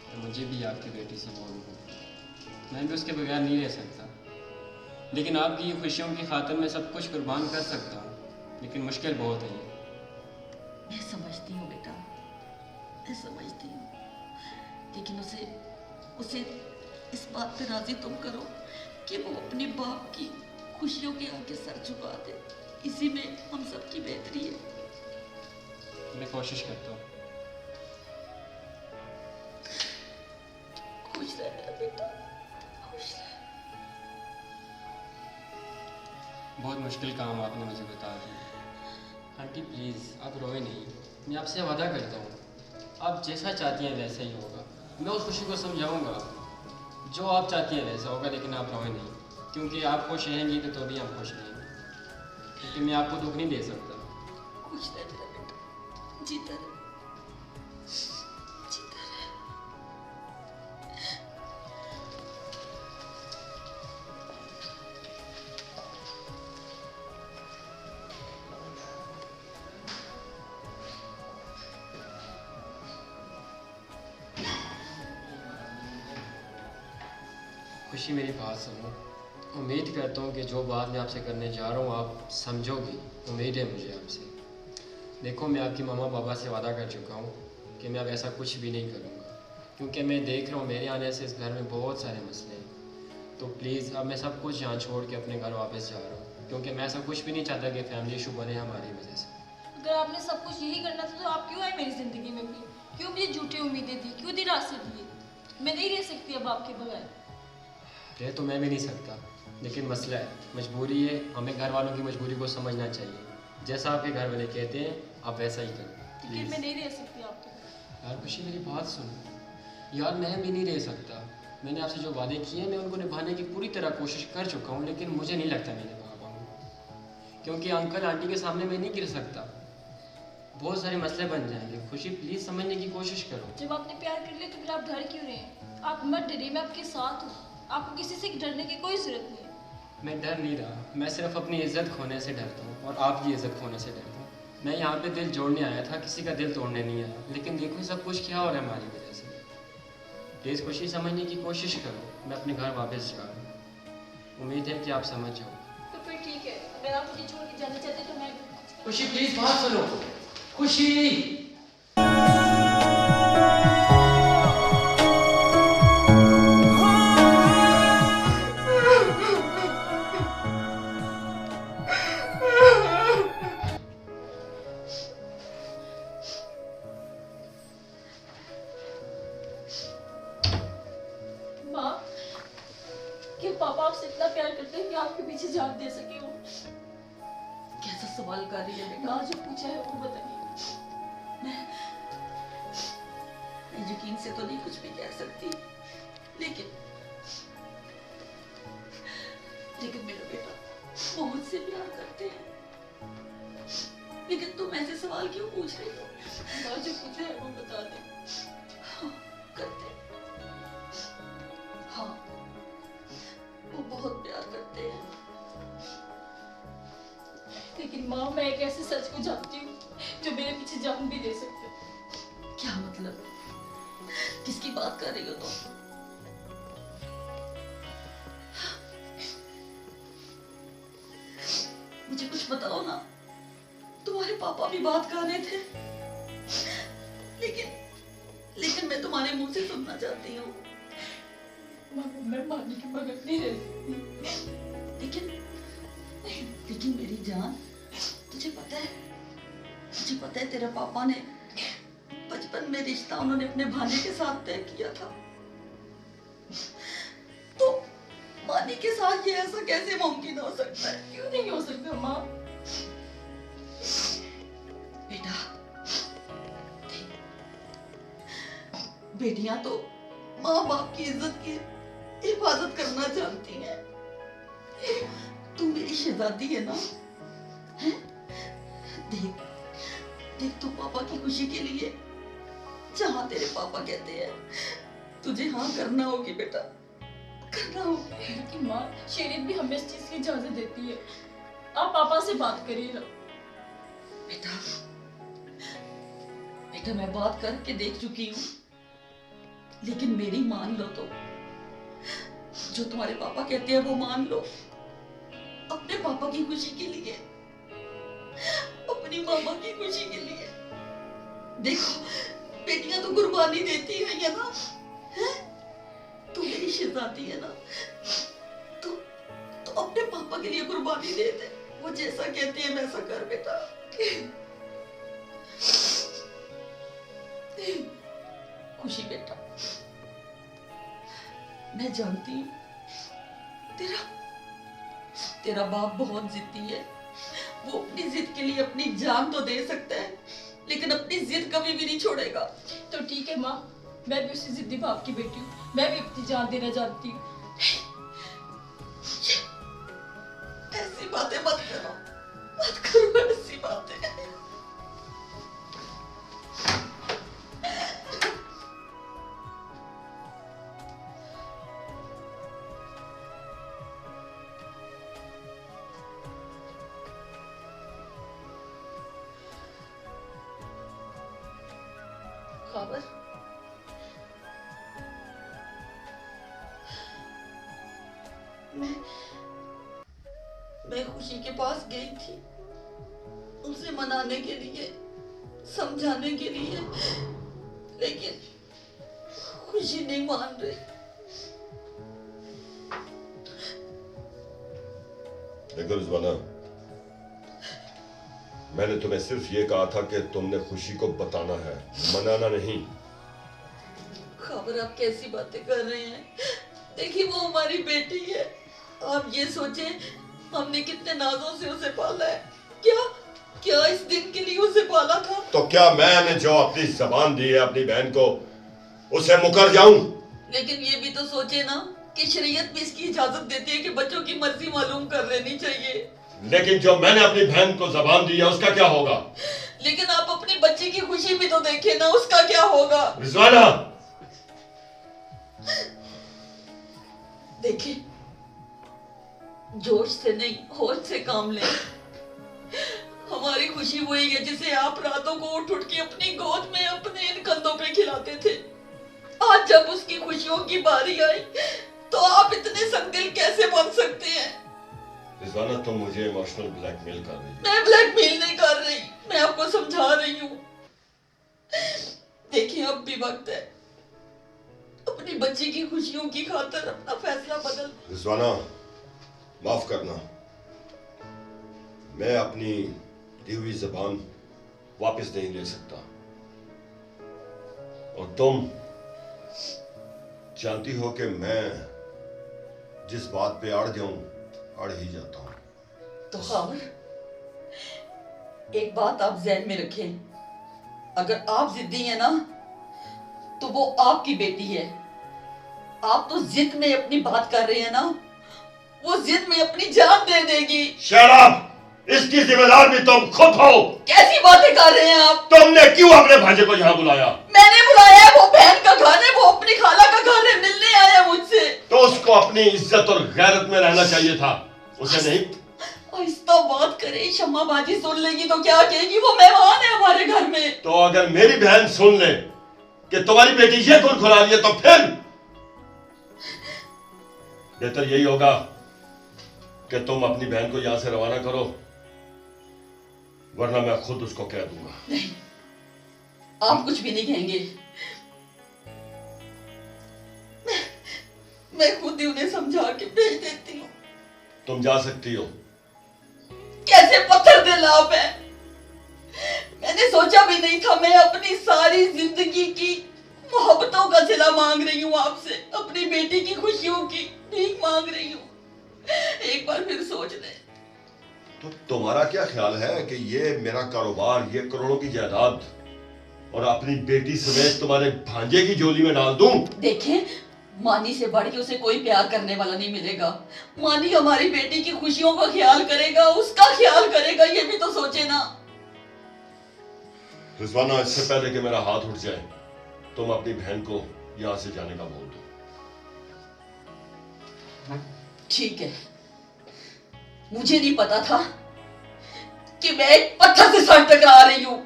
S5: तो मुझे भी आपकी बेटी से बोलूँ, मैं भी उसके बगैर नहीं रह सकता। लेकिन आपकी खुशियों की खातिर मैं सब कुछ कुर्बान कर सकता हूँ, लेकिन मुश्किल बहुत है ये।
S2: मैं समझती हूँ बेटा, मैं समझती हूँ, लेकिन उसे इस बात पे राजी तुम करो कि वो अपने बाप की खुशियों के आगे सर झुका दे। इसी में हम सबकी बेहतरी है।
S5: मैं कोशिश करता हूँ।
S2: खुश रह मेरा बेटा, खुश रह।
S5: बहुत मुश्किल काम आपने मुझे बता दिया। आंटी प्लीज़ आप रोए नहीं, मैं आपसे वादा करता हूँ आप जैसा चाहती हैं वैसा ही होगा। मैं उस खुशी को समझाऊंगा, जो आप चाहती हैं वैसा होगा, लेकिन आप रोए नहीं, क्योंकि आप खुश रहेंगी तो भी हम खुश रहेंगे, क्योंकि मैं आपको दुख नहीं दे सकता।
S2: खुश रह मेरा बेटा, जीता रहे, जीता रहे।
S5: खुशी मेरी बात सुनो, उम्मीद करता हूँ कि जो बात मैं आपसे करने जा रहा हूँ आप समझोगी, उम्मीद है मुझे आपसे। देखो मैं आपकी मम्मा पापा से वादा कर चुका हूँ कि मैं अब ऐसा कुछ भी नहीं करूँगा, क्योंकि मैं देख रहा हूँ मेरे आने से इस घर में बहुत सारे मसले हैं। तो प्लीज़ अब मैं सब कुछ यहाँ छोड़ के अपने घर वापस जा रहा हूँ, क्योंकि मैं ऐसा कुछ भी नहीं चाहता कि फैमिली इशू बने हमारी वजह से।
S4: अगर आपने सब कुछ यही करना था तो आप क्यों आए मेरी ज़िंदगी में भी? क्यों मुझे झूठी उम्मीदें दी, क्यों दिलासे दिए? मैं नहीं रह सकती अब आपके बगैर।
S5: रह तो मैं भी नहीं सकता, लेकिन मसला है, मजबूरी है, हमें घर वालों की मजबूरी को समझना चाहिए। जैसा आपके घर वाले कहते हैं आप वैसा ही करो।
S4: लेकिन मैं नहीं रह सकती आपके बगैर।
S5: यार खुशी मेरी बात सुनो यार, मैं भी नहीं रह सकता। मैंने आपसे जो वादे किए हैं मैं उनको निभाने की पूरी तरह कोशिश कर चुका हूँ, लेकिन मुझे नहीं लगता मैं निभा पाऊँगा, क्योंकि अंकल आंटी के सामने मैं नहीं गिर सकता, बहुत सारे मसले बन जाएंगे। खुशी प्लीज समझने की कोशिश करो।
S4: जब आपने प्यार कर लिया तो फिर आप डर क्यों रहे हैं? आप मत डरिए, मैं आपके साथ हूँ। आपको किसी से डरने की कोई जरूरत नहीं है।
S5: मैं डर नहीं रहा, मैं सिर्फ अपनी इज्जत खोने से डरता हूँ और आपकी इज्जत खोने से डरता हूँ। मैं यहाँ पे दिल जोड़ने आया था, किसी का दिल तोड़ने नहीं आया। लेकिन देखो सब कुछ क्या हो रहा है हमारी वजह से। प्लीज़ खुशी समझने की कोशिश करो। मैं अपने घर वापस जा रहा हूँ, उम्मीद है कि आप समझ जाओ।
S4: तो फिर ठीक है, अगर आप मुझे छोड़ के जाना चाहते तो मैं
S5: खुशी प्लीज बात सुनो। खुशी
S4: माँ, क्या पापा आपसे इतना प्यार करते हैं कि आपके पीछे जान दे सके वो?
S6: कैसा सवाल कर रही है बेटा?
S4: माँ जो पूछा है वो बताइए।
S6: मैं यकीन से तो नहीं कुछ भी कह सकती, लेकिन मेरा बेटा वो मुझसे प्यार करते हैं। लेकिन तुम ऐसे सवाल क्यों पूछ रही हो?
S4: माँ जो पूछा है वो बता दे।
S6: हाँ, करते हैं। हाँ, वो बहुत प्यार करते हैं।
S4: लेकिन माँ मैं एक ऐसे सच को जानती हूँ जो मेरे पीछे जान भी दे सकते हैं।
S6: क्या मतलब? किसकी बात कर रही हो तुम? मुझे कुछ बताओ ना। तुम्हारे पापा भी बात कर रहे थे, लेकिन मैं तुम्हारे मुंह से सुनना चाहती हूँ।
S4: मैं मानी के बगैर नहीं रह सकती।
S6: लेकिन मेरी जान, तुझे पता है तेरे पापा ने बचपन में रिश्ता उन्होंने अपने भाने के साथ तय किया था। तो मानी के साथ ये ऐसा कैसे मुमकिन हो सकता है?
S4: क्यों नहीं हो सकता माँ?
S6: बेटा, बेटियां तो माँ बाप की इज्जत की हिफाजत करना जानती हैं। तू मेरी शहजादी है ना? हैं? देख तू पापा की खुशी के लिए जहाँ तेरे पापा कहते हैं तुझे हाँ करना होगी बेटा, करना होगी।
S4: लेकिन माँ शरीयत भी हमें इस चीज की इजाजत देती है। आप पापा से बात करिए ना।
S6: बेटा मैं बात करके देख चुकी हूँ, लेकिन मेरी मान लो तो। जो तुम्हारे पापा कहते हैं वो मान लो। अपने पापा की खुशी के लिए, अपनी मामा की खुशी के लिए। देखो बेटियां तो कुर्बानी देती है ना? हैं? तू मेरी शहजादी है ना? तो अपने पापा के लिए कुर्बानी दे दे। वो जैसा कहते हैं वैसा कर बेटा। खुशी बेटा, मैं जानती हूँ तेरा बाप बहुत जिद्दी है। वो अपनी जिद के लिए अपनी जान तो दे सकता है, लेकिन अपनी जिद कभी भी नहीं छोड़ेगा।
S4: तो ठीक है माँ, मैं भी उसी जिद्दी बाप की बेटी हूँ। मैं भी अपनी जान देना जानती हूँ।
S6: ऐसी बातें मत करो ऐसी बातें। खबर मैं खुशी के पास गई थी, उसे मनाने के लिए, समझाने के लिए, लेकिन खुशी नहीं मान रही।
S1: देखो रिजवाना, मैंने तुम्हें सिर्फ ये कहा था कि तुमने खुशी को बताना है, मनाना नहीं।
S6: खबर आप कैसी बातें कर रहे हैं? देखिए वो हमारी बेटी है। आप ये सोचें हमने कितने नाजों से उसे पाला है। क्या इस दिन के लिए उसे पाला था?
S1: तो क्या मैंने जो अपनी जबान दी है अपनी बहन को, उसे मुकर जाऊं?
S6: लेकिन ये भी तो सोचे ना कि शरीयत भी इसकी इजाजत देती है कि बच्चों की मर्जी मालूम कर लेनी चाहिए।
S1: लेकिन जो मैंने अपनी बहन को जबान दी है उसका क्या होगा?
S2: लेकिन आप अपनी बच्ची की खुशी भी तो देखें ना, उसका क्या होगा?
S1: रिजवाना,
S2: देखिए, जोश से नहीं होश से काम लें। हमारी खुशी वही है जिसे आप रातों को उठ उठ के अपनी गोद में अपने इन कंधों पे खिलाते थे। आज जब उसकी खुशियों की बारी आई तो आप इतने संगदिल कैसे बन सकते हैं?
S1: रिजवाना, तुम मुझे इमोशनल ब्लैकमेल कर रही हो।
S2: मैं ब्लैकमेल नहीं कर रही, मैं आपको समझा रही हूँ। देखिए, अब भी वक्त है, अपनी बच्ची की खुशियों की खातिर अपना फैसला बदल।
S1: रिजवाना, माफ करना, मैं अपनी दी हुई जबान वापस नहीं ले सकता। और तुम जानती हो कि मैं जिस बात पे अड़ जाऊं अड़ ही जाता हूं।
S2: तो खामर, एक बात आप ज़हन में रखें, अगर आप जिद्दी हैं ना तो वो आपकी बेटी है। आप तो जिद में अपनी बात कर रहे हैं ना, वो जिद में अपनी जान दे देगी।
S1: Shut up! इसकी जिम्मेदार भी तुम खुद हो।
S2: कैसी बातें कर रहे हैं आप?
S1: तुमने क्यों अपने भांजे को यहाँ बुलाया?
S2: मैंने बुलाया है, वो बहन का घर है, वो अपनी खाला का घर है, मिलने आया मुझसे।
S1: तो उसको अपनी इज्जत और गैरत में रहना चाहिए था, उसे नहीं।
S2: आहिस्ता बात करे, शम्मा बाजी सुन लेगी तो क्या कहेगी? वो मेहमान है हमारे घर में।
S1: तो अगर मेरी बहन सुन ले कि तुम्हारी बेटी ये कौन खुला रही है तो फिर बेहतर यही होगा कि तुम अपनी बहन को यहां से रवाना करो, वरना मैं खुद उसको कह दूंगा।
S2: नहीं, आप कुछ भी नहीं कहेंगे। मैं खुद ही उन्हें समझा के भेज देती हूँ।
S1: तुम जा सकती हो।
S2: कैसे पत्थर दिल आप है? मैंने सोचा भी नहीं था, मैं अपनी सारी जिंदगी की मोहब्बतों का सिला मांग रही हूँ आपसे, अपनी बेटी की खुशियों की भीख मांग रही हूँ। एक बार फिर सोच ले।
S1: तो तुम्हारा क्या ख्याल है कि ये मेरा कारोबार, ये करोड़ों की जायदाद और अपनी बेटी समेत तुम्हारे भांजे की झोली में डाल दूं?
S2: देखें, मानी से बढ़ के उसे कोई प्यार करने वाला नहीं मिलेगा। मानी हमारी बेटी की खुशियों का ख्याल करेगा, उसका ख्याल करेगा, ये भी तो सोचे ना।
S1: रिजवाना, इससे पहले कि मेरा हाथ उठ जाए तुम अपनी बहन को यहां से जाने का बोल दो।
S2: ठीक है, मुझे नहीं पता था कि मैं एक पत्थर से सर टकरा रही हूं,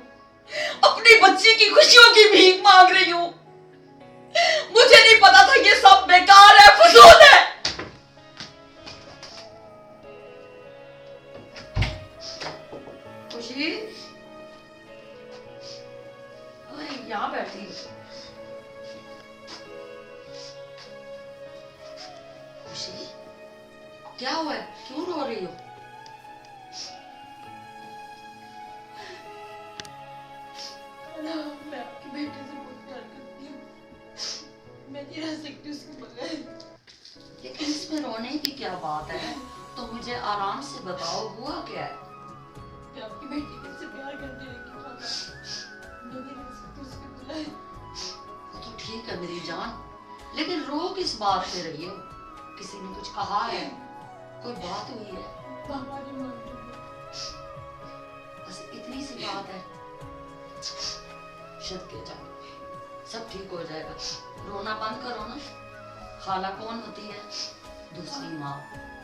S2: अपनी बच्ची की खुशियों की भीख मांग रही हूं। मुझे नहीं पता था ये सब बेकार है, फजूल है।
S6: खुशी, यहाँ बैठी। खुशी, क्या हुआ है? क्यों रो रही हो?
S4: मैं आपकी बेटे से बहुत प्यार करती हूँ, मैं नहीं रह सकती उसके बगैर।
S6: लेकिन इसमें रोने की क्या बात है? तो मुझे आराम से बताओ, हुआ क्या है?
S4: मैं आपकी बेटी से प्यार करती रही, मैं नहीं रह सकती उसके बगैर।
S6: तो ठीक है मेरी जान, लेकिन रो किस बात से रही हो? किसी ने कुछ कहा है? कोई बात हुई है?
S4: हमारी मम्मी
S6: बस इतनी सी बात है। शत के जाओ, सब ठीक हो जाएगा। रोना बंद करो ना। खाला कौन होती है? दूसरी माँ,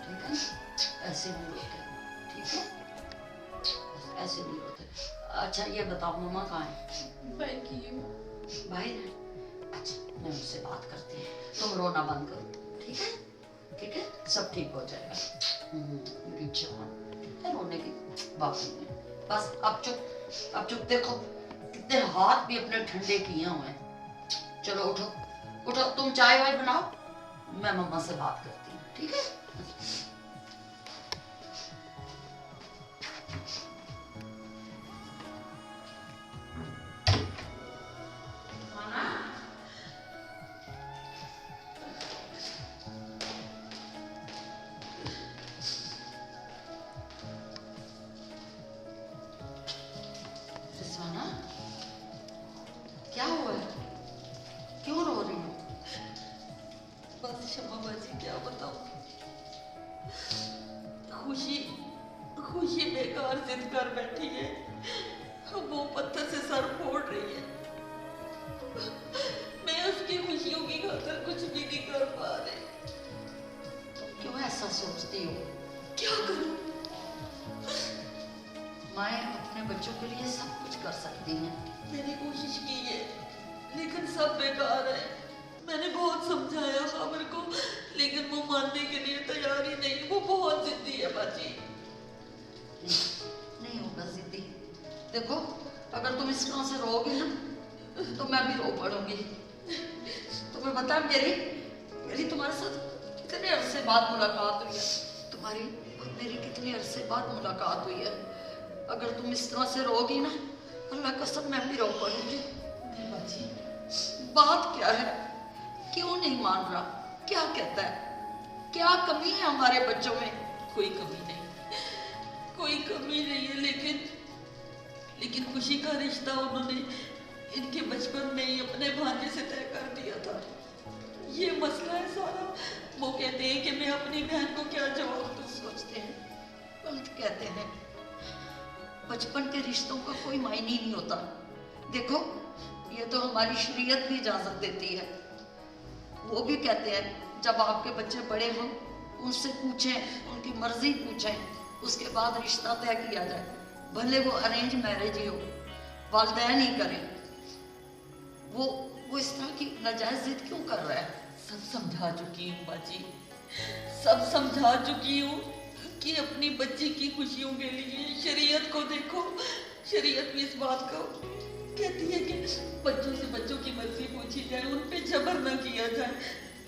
S6: ठीक है? ऐसे नहीं रोते, ठीक है? बस ऐसे नहीं रोते। अच्छा ये बताओ, मम्मा कहाँ है?
S4: भाई की
S6: बाहर है? अच्छा, मैं उससे बात करती हूँ, तुम रोना बंद करो, ठीक है? ठीक है, सब ठीक हो जाएगा। मेरी जान, रोने की बात नहीं है। बस अब चुप देखो, कितने हाथ भी अपने ठंडे किए हुए हैं। चलो उठो उठो, तुम चाय वाय बनाओ, मैं मम्मा से बात करती हूँ, ठीक है? रिजवाना, क्या हुआ है? क्यों रो रही हो?
S2: बस शम्मा बाजी, क्या बताऊं? खुशी खुशी बेकार जिद कर बैठी है, वो पत्थर से सर फोड़ रही है। मैं उसकी खुशियों की खातिर कुछ भी नहीं कर पा रही।
S6: क्यों ऐसा सोचती हो?
S2: क्या करूं?
S6: मैं अपने बच्चों के लिए सब कुछ कर सकती हूँ।
S2: मैंने कोशिश की है लेकिन सब बेकार है। मैंने बहुत समझाया खाबर को लेकिन वो मानने के लिए तैयार ही नहीं। वो बहुत जिद्दी है बाजी।
S6: नहीं होगा जिद्दी। देखो अगर तुम इस तरह से रोगी ना तो मैं भी रो पड़ूंगी। तुम्हें पता है मेरी तुम्हारे साथ कितने अरसे बाद मुलाकात हुई है। तुम्हारी और मेरी कितने अरसे बाद मुलाकात हुई है। अगर तुम इस तरह से रोगी ना अल्लाह कसम मैं भी रो पड़ूंगी।
S2: बाजी
S6: बात क्या है? क्यों नहीं मान रहा? क्या कहता है? क्या कमी है हमारे बच्चों में?
S2: कोई कमी नहीं, कोई कमी नहीं है। लेकिन खुशी का रिश्ता उन्होंने इनके बचपन में ही अपने भांजे से तय कर दिया था। ये मसला है सारा। वो कहते हैं कि मैं अपनी बहन को क्या जवाब दूं।
S6: सोचते हैं गलत कहते हैं। बचपन के रिश्तों का कोई मायने ही नहीं होता। देखो ये तो हमारी शरीयत भी इजाजत देती है। वो भी कहते हैं जब आपके बच्चे बड़े हों उनसे पूछें, उनकी मर्जी पूछें, उसके बाद रिश्ता तय किया जाए, भले वो अरेंज मैरिज ही हो, वालिदैन ही करें। वो इस तरह की नाजायज जिद क्यों कर रहा है?
S2: सब समझा चुकी हूँ बाजी, सब समझा चुकी हूँ कि अपनी बच्ची की खुशियों के लिए शरीयत को देखो। शरीयत भी इस बात को कहती है कि बच्चों से बच्चों की मर्जी पूछी जाए, उन पे जबर न किया जाए।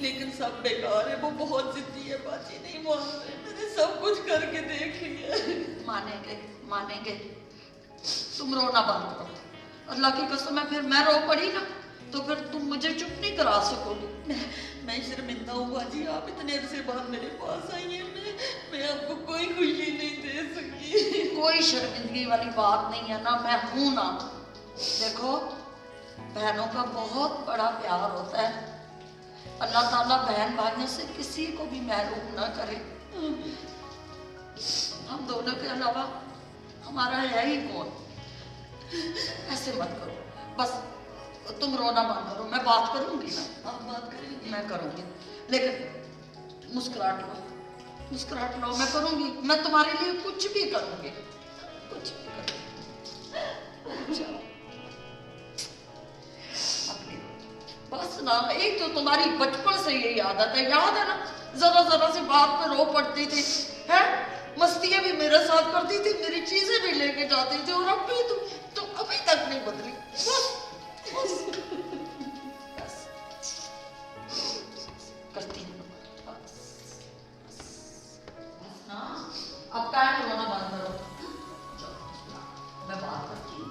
S2: लेकिन सब बेकार है। वो बहुत जिद्दी है बाजी, नहीं मान रहे। मैंने सब कुछ करके देख लिया।
S6: मानेंगे। तुम रोना बंद करो। अल्लाह की कसम है फिर मैं रो पड़ी ना तो फिर तुम मुझे चुप नहीं करा सकोगी।
S2: मैं शर्मिंदा हूँ बाजी, आप इतने अरसे बाद मेरे पास आई हैं। मैं आपको कोई खुशी नहीं दे सकी।
S6: कोई शर्मिंदगी वाली बात नहीं है ना, मैं हूं ना। देखो बहनों का बहुत बड़ा प्यार होता है। अल्लाह ताला बहन भाइयों से किसी को भी महरूम ना करे। हम दोनों के अलावा हमारा है ही कौन? ऐसे मत करो, बस तुम रोना बंद करो। मैं बात करूंगी ना,
S2: आप बात करेंगे?
S6: मैं करूंगी, लेकिन मुस्कुराहट लो, मैं करूंगी। मैं तुम्हारे लिए कुछ भी करूंगी, कुछ भी करूंगी। बस ना, एक तो तुम्हारी बचपन से यही आदत है, याद है ना? जरा सी बात पे रो पड़ती थी, हैं? मस्तियां भी मेरे साथ करती थी, मेरी चीजें भी लेके जाती थी, और अब भी तुम अभी तक नहीं बदली। बस करती हूँ। हाँ, अब क्या रोना बंद करो। मैं बात करती हूँ,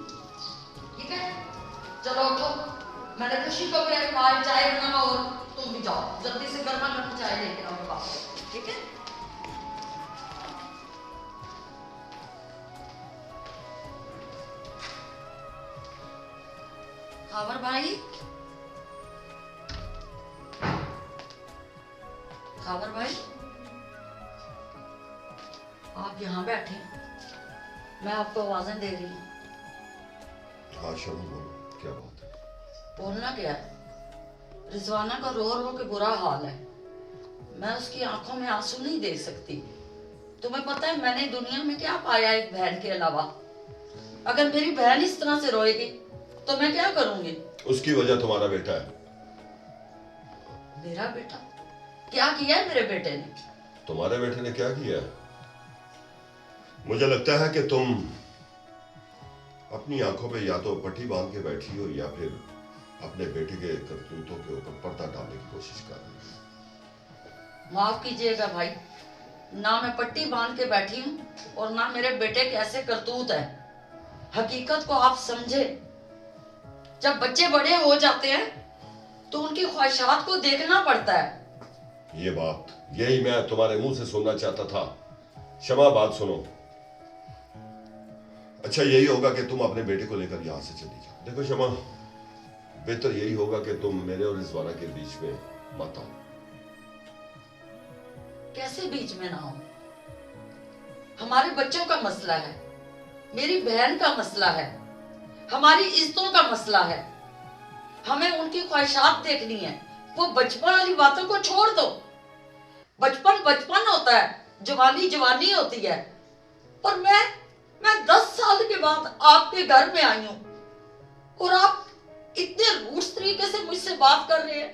S6: ठीक है? चलो उठो, मैंने खुशी को भी आज चाय बनाना और तुम भी जाओ जल्दी से गर्मा गर्म चाय लेके आओ बाप, ठीक है? खाबर भाई, आप यहाँ बैठे, मैं आपको आवाजें दे रही हूँ।
S1: हाँ शर्मा बोलो, क्या बात है?
S6: बोलना क्या है? रिजवाना का रो के बुरा हाल है। मैं उसकी आंखों में आंसू नहीं देख सकती। तुम्हें पता है मैंने दुनिया में क्या पाया एक बहन के अलावा? अगर मेरी बहन इस तरह से रोएगी तो मैं क्या करूंगी?
S1: उसकी वजह तुम्हारा बेटा है।
S6: मेरा बेटा? क्या किया है मेरे बेटे ने?
S1: तुम्हारे बेटे ने क्या किया है? मुझे लगता है कि तुम अपनी आंखों पे या तो पट्टी बांध के बैठी हो या फिर अपने बेटे के करतूतों के ऊपर पर्दा डालने की कोशिश कर रही हो।
S6: माफ कीजिएगा भाई, ना मैं पट्टी बांध के बैठी हूँ और ना मेरे बेटे के ऐसे करतूत है। हकीकत को आप समझे, जब बच्चे बड़े हो जाते हैं तो उनकी ख्वाहिशात को देखना पड़ता है।
S1: ये बात यही मैं तुम्हारे मुंह से सुनना चाहता था। शमा बात सुनो, अच्छा यही होगा कि तुम अपने बेटे को लेकर यहां से चली जाओ। देखो शमा, बेहतर यही होगा कि तुम मेरे और रिजवाना के बीच में मत आओ।
S6: कैसे बीच में ना हो? हमारे बच्चों का मसला है, मेरी बहन का मसला है, हमारी इज्जतों का मसला है। हमें उनकी ख्वाहिशात देखनी है। वो बचपन वाली बातों को छोड़ दो। बचपन बचपन होता है, जवानी जवानी होती है। और मैं 10 साल के बाद आपके घर में आई हूं और आप इतने रूठ तरीके से मुझसे बात कर रहे हैं।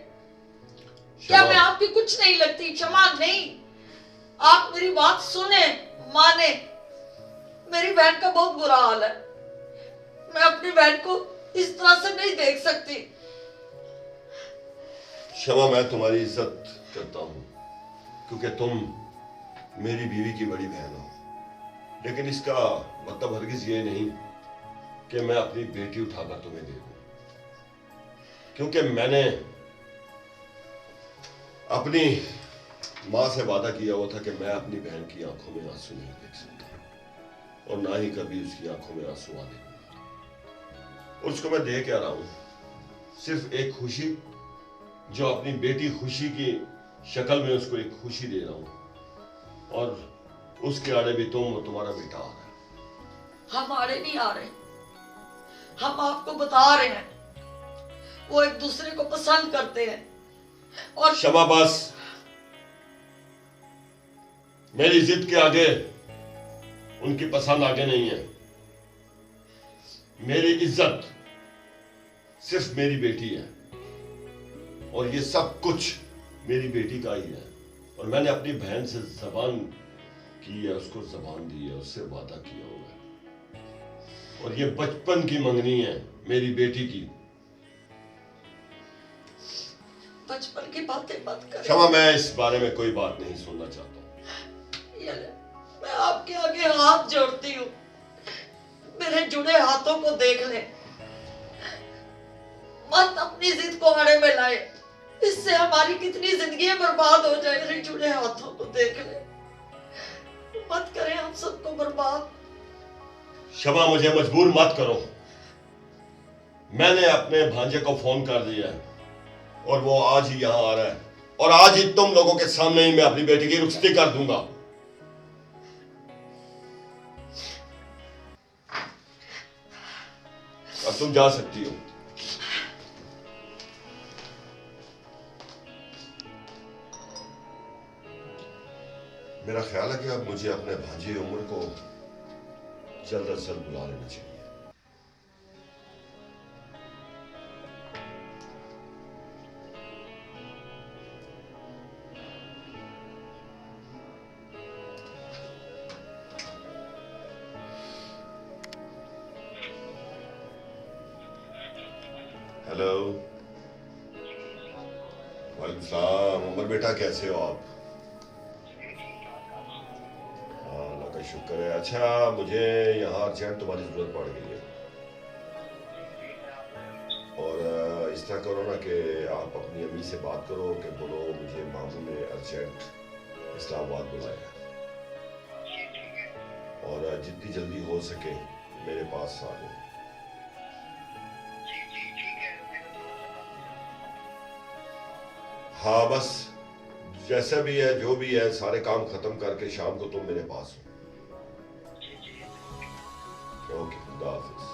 S6: क्या मैं आपकी कुछ नहीं लगती? क्षमा नहीं, आप मेरी बात सुने, माने। मेरी बहन का बहुत बुरा हाल है। मैं अपनी बहन को इस तरह से नहीं देख सकती।
S1: क्षमा, मैं तुम्हारी इज्जत करता हूं क्योंकि तुम मेरी बीवी की बड़ी बहन हो, लेकिन इसका मतलब हरगिज ये नहीं कि मैं अपनी बेटी उठाकर तुम्हें दे दूं, क्योंकि मैंने अपनी मां से वादा किया हुआ था कि मैं अपनी बहन की आंखों में आंसू नहीं देख सकता और ना ही कभी उसकी आंखों में आंसू आने दूंगा। और उसको मैं दे क्या रहा हूं? सिर्फ एक खुशी, जो अपनी बेटी खुशी की शक्ल में उसको एक खुशी दे रहा हूं। और उसके आड़े भी तुम और तुम्हारा बेटा आ रहा है।
S6: हम आड़े नहीं आ रहे, हम आपको बता रहे हैं वो एक दूसरे को पसंद करते हैं। और
S1: क्षमा, बस। मेरी जिद के आगे उनकी पसंद आगे नहीं है। मेरी इज्जत सिर्फ मेरी बेटी है और ये सब कुछ मेरी बेटी का ही है। और मैंने अपनी बहन से जबान की है, उसको जबान दी है, उससे वादा किया हुआ है। और ये बचपन की मंगनी है मेरी बेटी की।
S6: बचपन की बातें मत करें।
S1: क्षमा, मैं इस बारे में कोई बात नहीं सुनना चाहता हूं।
S6: ये ले, मैं आपके आगे हाथ जोड़ती हूँ, मेरे जुड़े हाथों को देख ले। मत अपनी जिद को आड़े में लाए, इससे हमारी कितनी जिंदगी बर्बाद हो जाए। मेरे जुड़े हाथों को देख ले, मत करें हम सबको बर्बाद।
S1: क्षमा, मुझे मजबूर मत करो। मैंने अपने भांजे को फोन कर दिया है और वो आज ही यहां आ रहा है और आज ही तुम लोगों के सामने ही मैं अपनी बेटी की रुखसती कर दूंगा। अब तुम जा सकती हो। मेरा ख्याल है कि अब मुझे अपने भांजे उमर को जल्द अज जल्द बुला लेना चाहिए। हेलो, वालेकुम सलाम। उमर बेटा, कैसे हो आप? हाँ, अल्लाह का शुक्र है। अच्छा, मुझे यहाँ अर्जेंट तुम्हारी जरूरत पड़ गई है और इस तरह करो ना कि आप अपनी अम्मी से बात करो कि बोलो मुझे मामू ने अर्जेंट इस्लामाबाद बुलाया और जितनी जल्दी हो सके मेरे पास आ जाओ। हाँ, बस जैसा भी है, जो भी है, सारे काम खत्म करके शाम को तुम मेरे पास हो। ओके, खुदा हाफिज।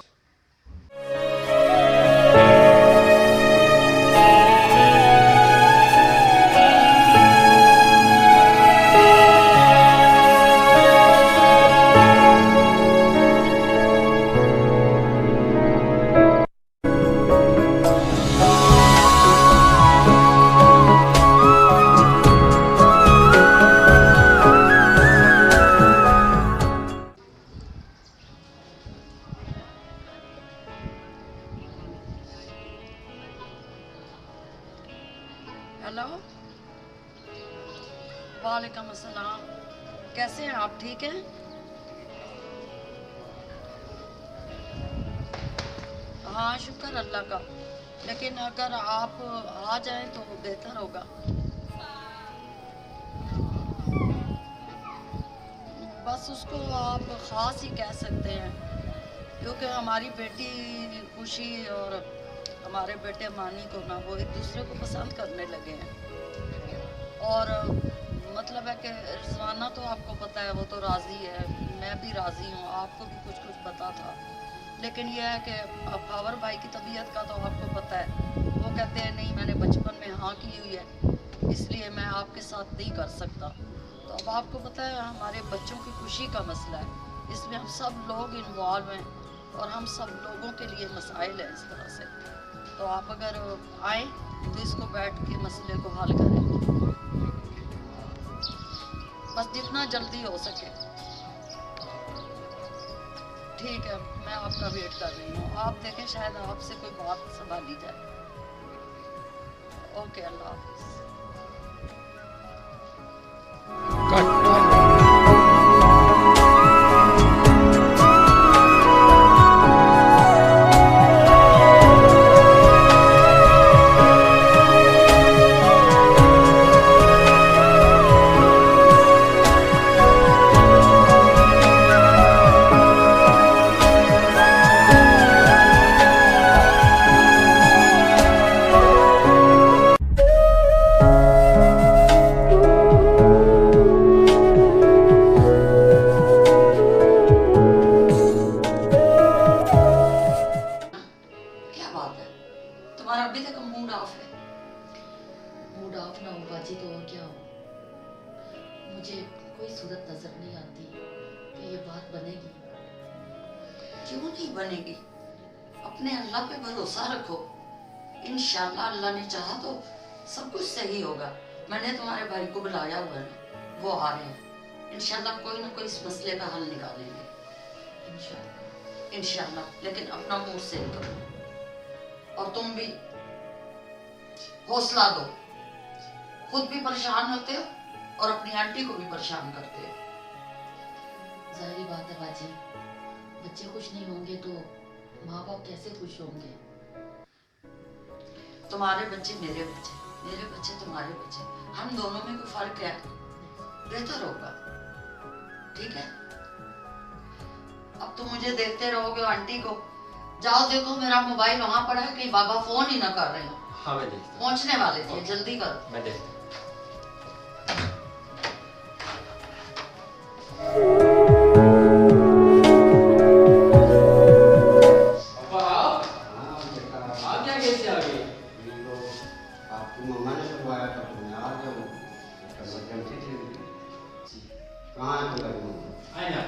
S6: हेलो, वालेकुम अस्सलाम। कैसे हैं आप? ठीक हैं? हाँ, शुक्र अल्लाह का। लेकिन अगर आप आ जाएं तो बेहतर होगा। बस उसको आप ख़ास ही कह सकते हैं, क्योंकि हमारी बेटी खुशी और हमारे बेटे मानी को ना वो एक दूसरे को पसंद करने लगे हैं। और मतलब है कि रिजवाना तो आपको पता है वो तो राज़ी है, मैं भी राज़ी हूँ, आपको भी कुछ कुछ पता था, लेकिन यह है कि अब खावर भाई की तबीयत का तो आपको पता है, वो कहते हैं नहीं मैंने बचपन में हाँ की हुई है, इसलिए मैं आपके साथ नहीं कर सकता। तो अब आपको पता है हमारे बच्चों की खुशी का मसला है, इसमें हम सब लोग इन्वॉल्व हैं और हम सब लोगों के लिए मसाइल हैं इस तरह से। तो आप अगर आए तो इसको बैठ के मसले को हल करें, बस जितना जल्दी हो सके। ठीक है, मैं आपका वेट कर रही हूँ, आप देखें शायद आपसे कोई बात संभाली जाए। ओके, अल्लाह हाफिज़। क्या बात है, तुम्हारा अभी तक मूड ऑफ है?
S2: मूड ऑफ ना हो बाजी तो और क्या हो। मुझे कोई सूरत नजर नहीं आती कि ये बात बनेगी।
S6: क्यों नहीं बनेगी? अपने अल्लाह पे भरोसा रखो, इंशाल्लाह अल्लाह ने चाहा तो सब कुछ सही होगा। मैंने तुम्हारे भाई को बुलाया हुआ है ना, वो आ रहे हैं, इंशाल्लाह कोई ना कोई इस मसले का हल निकालेंगे,
S2: इंशाल्लाह।
S6: इंशाल्लाह। लेकिन अपना मूड सेव करो और तुम भी हौसला दो, खुद भी परेशान होते हो और अपनी आंटी को भी परेशान करते हो।
S2: जाहिर बात है बाजी, बच्चे खुश नहीं होंगे तो माँ बाप कैसे खुश होंगे।
S6: तुम्हारे बच्चे मेरे बच्चे, मेरे बच्चे तुम्हारे बच्चे, हम दोनों में कोई फर्क है? बेहतर होगा, ठीक है? अब तुम मुझे देखते रहोगे आंटी को। जाओ देखो मेरा मोबाइल वहां पड़ा है, कहीं बाबा फोन ही ना कर रहे हो।
S5: हाँ मैं देखता हूँ।
S6: पहुंचने वाले थे, जल्दी करो।
S5: मैं देखता हूँ। पापा आप क्या कैसे आ गए?
S3: आपकी मम्मा ने बुलवाया था तो मैं आ गया हूँ। इमरजेंसी थी। कहाँ है तुम्हारी मम्मा?
S5: आए ना।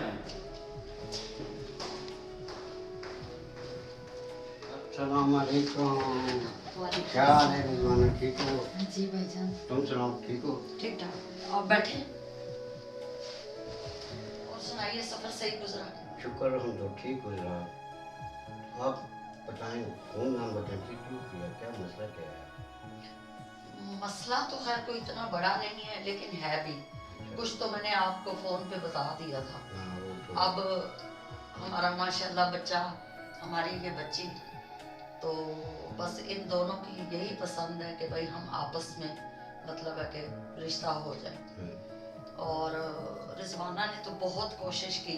S3: अस्सलाम वालेकुम। क्या हाल है रिजवाना, ठीक हो?
S2: जी भाईजान।
S3: तुम सुनाओ, ठीक हो?
S6: ठीक ठाक, आप बैठे। और सुनाइए, सफर सही गुजरा?
S3: शुक्र हम तो ठीक हो रहा। आप बताएं, फोन इमरजेंसी क्यों किया, क्या मसला क्या है?
S6: मसला तो खैर कोई इतना बड़ा नहीं है, लेकिन है भी कुछ, तो मैंने आपको फोन पे बता दिया था।
S3: हाँ, वो तो
S6: अब हमारा माशाल्लाह बच्चा, हमारी ये बच्ची, तो बस इन दोनों की यही पसंद है कि भाई हम आपस में मतलब है कि रिश्ता हो जाए। और रिजवाना ने तो बहुत कोशिश की,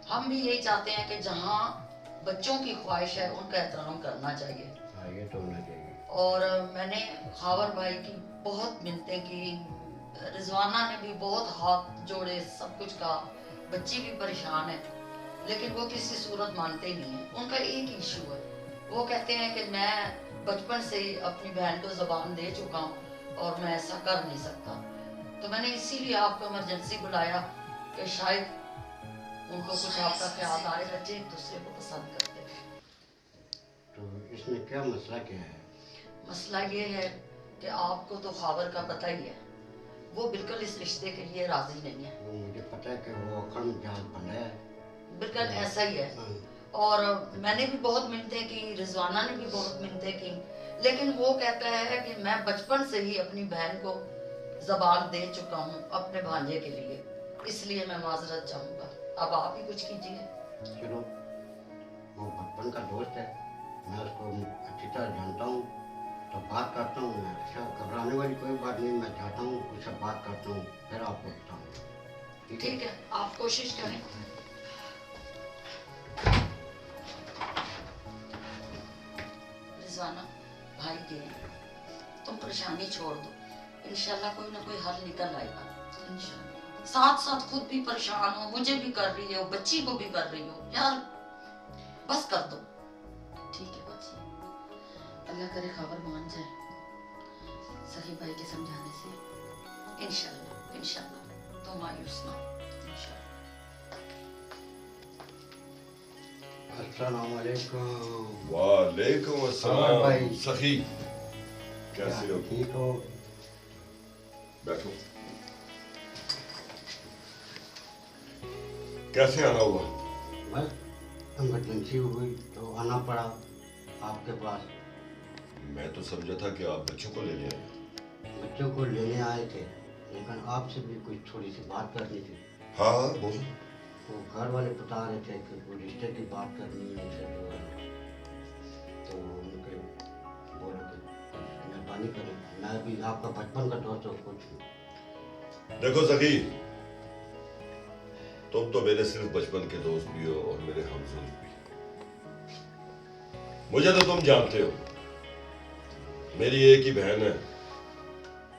S6: हम भी यही चाहते हैं कि जहाँ बच्चों की ख्वाहिश है उनका एहतराम करना चाहिए।
S3: हाँ, ये तो होना चाहिए।
S6: और मैंने खावर भाई की बहुत मिन्नतें की, रिजवाना ने भी बहुत हाथ जोड़े, सब कुछ कहा, बच्ची भी परेशान है, लेकिन वो किसी सूरत मानते ही नहीं है। उनका एक इशू है, वो कहते हैं कि मैं बचपन से ही अपनी बहन को ज़बान दे चुका हूँ और मैं ऐसा कर नहीं सकता। तो मैंने इसीलिए आपको इमरजेंसी बुलाया कि शायद उनको कुछ आपका ख्याल आए, बच्चे एक दूसरे को पसंद करते हैं।
S3: तो इसमें क्या मसला क्या है?
S6: मसला ये है कि आपको तो खावर का पता ही है, वो बिल्कुल इस रिश्ते के लिए राजी नहीं है।
S3: वो मुझे पता है कि वो अकड़ जहाज बना है।
S6: बिल्कुल ऐसा ही है।
S3: हाँ।
S6: और मैंने भी बहुत मिन्नतें की, रिजवाना ने भी बहुत मिन्नतें की, लेकिन वो कहता है कि मैं बचपन से ही अपनी बहन को जबान दे चुका हूँ अपने भांजे के लिए, इसलिए मैं माजरत चाहूँगा। अब आप ही कुछ कीजिए।
S3: चलो, वो बचपन का दोस्त है, मैं उसको अच्छी तरह जानता हूँ, तो बात करता हूँ मैं। अच्छा, घबराने वाली कोई बात नहीं, मैं जाता हूँ, उससे बात करता हूँ, फिर आपको बताऊँ।
S6: ठीक है, आप कोशिश करें। रिजवाना, भाई के तुम परेशानी छोड़ दो, इंशाल्लाह कोई ना कोई हल निकल आएगा, इंशाल्लाह।
S2: साथ साथ खुद भी परेशान हो, मुझे भी कर रही हो, बच्ची को भी कर रही हो। यार बस कर दो। ठीक है बाजी, अल्लाह करे खबर मान जाए सही भाई के समझाने से। इंशाल्लाह इंशाल्लाह, तुम मायूस ना हो, इंशाल्लाह।
S3: अस्सलाम वालेकुम।
S1: वालेकुम अस्सलाम
S3: भाई।
S1: सखी, कैसे हो?
S3: ठीक हो?
S1: बैठो। कैसे आना हुआ?
S3: बस इमरजेंसी हुई तो आना पड़ा आपके पास।
S1: मैं तो समझा था कि आप बच्चों को लेने आए।
S3: बच्चों को लेने आए थे, लेकिन आपसे भी कुछ थोड़ी सी बात करनी थी।
S1: हाँ हाँ बोलो।
S3: वो घर वाले बता रहे थे कि कोई रिश्ते की बात करनी है उनसे, जो है तो उनके बोलो कि कुछ मेहरबानी करें। मैं भी आपका बचपन का दोस्त हूँ कुछ।
S1: देखो सखी, तुम तो मेरे सिर्फ बचपन के दोस्त भी हो और मेरे हमसुल भी। मुझे तो तुम जानते हो, मेरी एक ही बहन है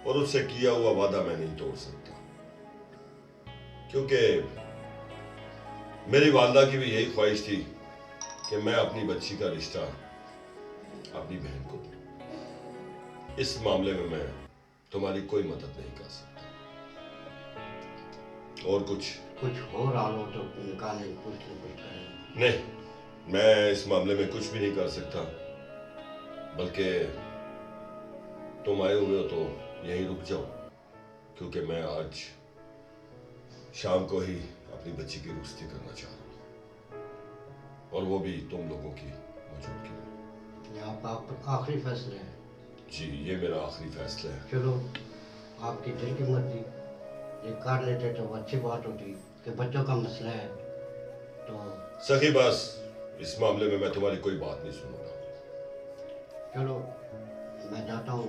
S1: और उससे किया हुआ वादा मैं नहीं तोड़ सकता, क्योंकि मेरी वालदा की भी यही ख्वाहिश थी कि मैं अपनी बच्ची का रिश्ता अपनी बहन को दूं। इस मामले में मैं तुम्हारी कोई मदद नहीं कर सकता। और कुछ
S3: हो रहा हो तो निकालें, कुछ न कुछ करें।
S1: नहीं, मैं इस मामले में कुछ भी नहीं कर सकता, बल्कि तुम आए हुए हो तो यहीं रुक जाओ, क्योंकि मैं आज शाम को ही अपनी बच्ची की रुखसती करना चाह रहा हूँ, और वो भी तुम लोगों की मौजूदगी में।
S3: ये आपका आखिरी फैसला है?
S1: जी, ये मेरा आखिरी फैसला है।
S3: चलो, आपकी दिल की मर्जी, ये कर लेते तो अच्छी बात होती कि बच्चों का मसला है तो।
S1: सखी बस इस मामले में मैं तुम्हारी कोई बात नहीं सुनूंगा।
S3: चलो मैं जाता हूँ,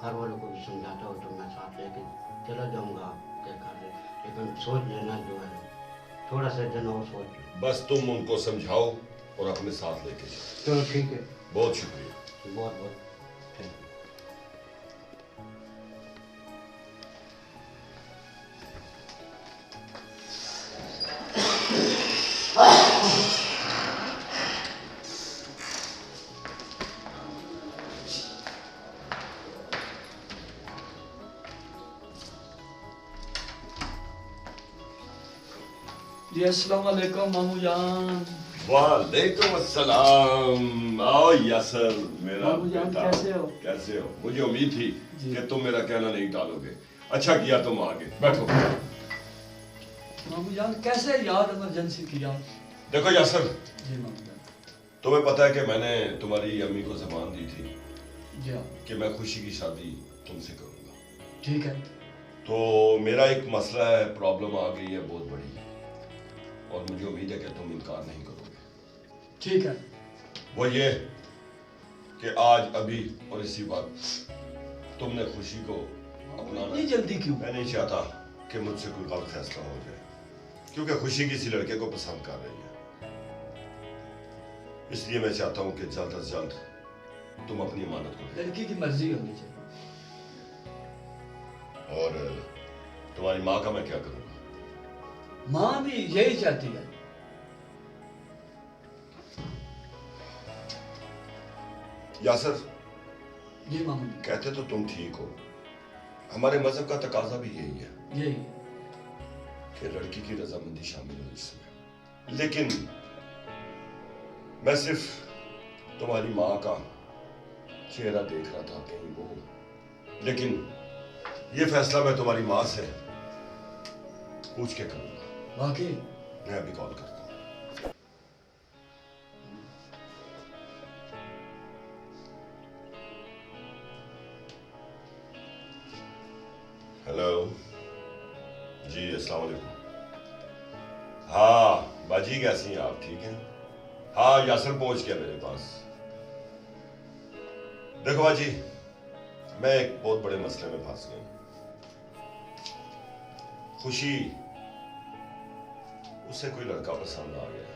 S3: घर वालों को भी समझाता हूँ तो मैं साथ लेके चला जाऊँगा आपके घर में, लेकिन सोच लेना जो है थोड़ा सा दिन और सोच लो।
S1: बस तुम उनको समझाओ और अपने साथ लेके जाओ।
S3: चलो ठीक है,
S1: बहुत शुक्रिया।
S3: बहुत बहुत थैंक यू।
S7: जी अस्सलाम वालेकुम मामू जान।
S1: वालेकुम अस्सलाम। आओ यासर मेरा
S7: मामू जान,
S1: बेटा।
S7: कैसे हो?
S1: कैसे हो? मुझे उम्मीद थी
S7: जी।
S1: कि तुम मेरा कहना नहीं टालोगे। अच्छा किया तुम आ गए, बैठो।
S7: मामू जान कैसे याद इमरजेंसी किया?
S1: देखो यासर,
S7: जी मामू जान।
S1: तुम्हें पता है कि मैंने तुम्हारी अम्मी को जबान दी थी
S7: जी हाँ।
S1: कि मैं खुशी की शादी तुमसे करूंगा।
S7: ठीक है।
S1: तो मेरा एक मसला है, प्रॉब्लम आ गई है बहुत बड़ी, और मुझे उम्मीद है कि तुम इनकार नहीं करोगे।
S7: ठीक है।
S1: वो ये कि आज अभी और इसी वक्त तुमने खुशी को अपनाना।
S7: इतनी जल्दी क्यों?
S1: मैं नहीं चाहता कि मुझसे कोई गलत फैसला हो जाए, क्योंकि खुशी किसी लड़के को पसंद कर रही है। इसलिए मैं चाहता हूं कि जल्द से जल्द तुम अपनी अमानत को दे।
S7: लड़की की मर्जी होनी चाहिए।
S1: और तुम्हारी माँ का मैं क्या करूंगा?
S7: माँ भी यही चाहती है।
S1: यासर,
S7: जी मामू
S1: कहते तो तुम ठीक हो, हमारे मजहब का तकाजा भी यही है
S7: यही।
S1: कि लड़की की रजामंदी शामिल हो इसमें। लेकिन मैं सिर्फ तुम्हारी माँ का चेहरा देख रहा था कहीं वो, लेकिन ये फैसला मैं तुम्हारी माँ से पूछ के करूंगा।
S7: वाकई?
S1: मैं अभी कॉल करता हूँ। हेलो जी, अस्सलाम वालेकुम। हाँ बाजी, कैसी हैं आप? ठीक हैं? हाँ यासर पहुंच गया मेरे पास। देखो बाजी, मैं एक बहुत बड़े मसले में फंस गया। खुशी, उसे कोई लड़का पसंद आ गया,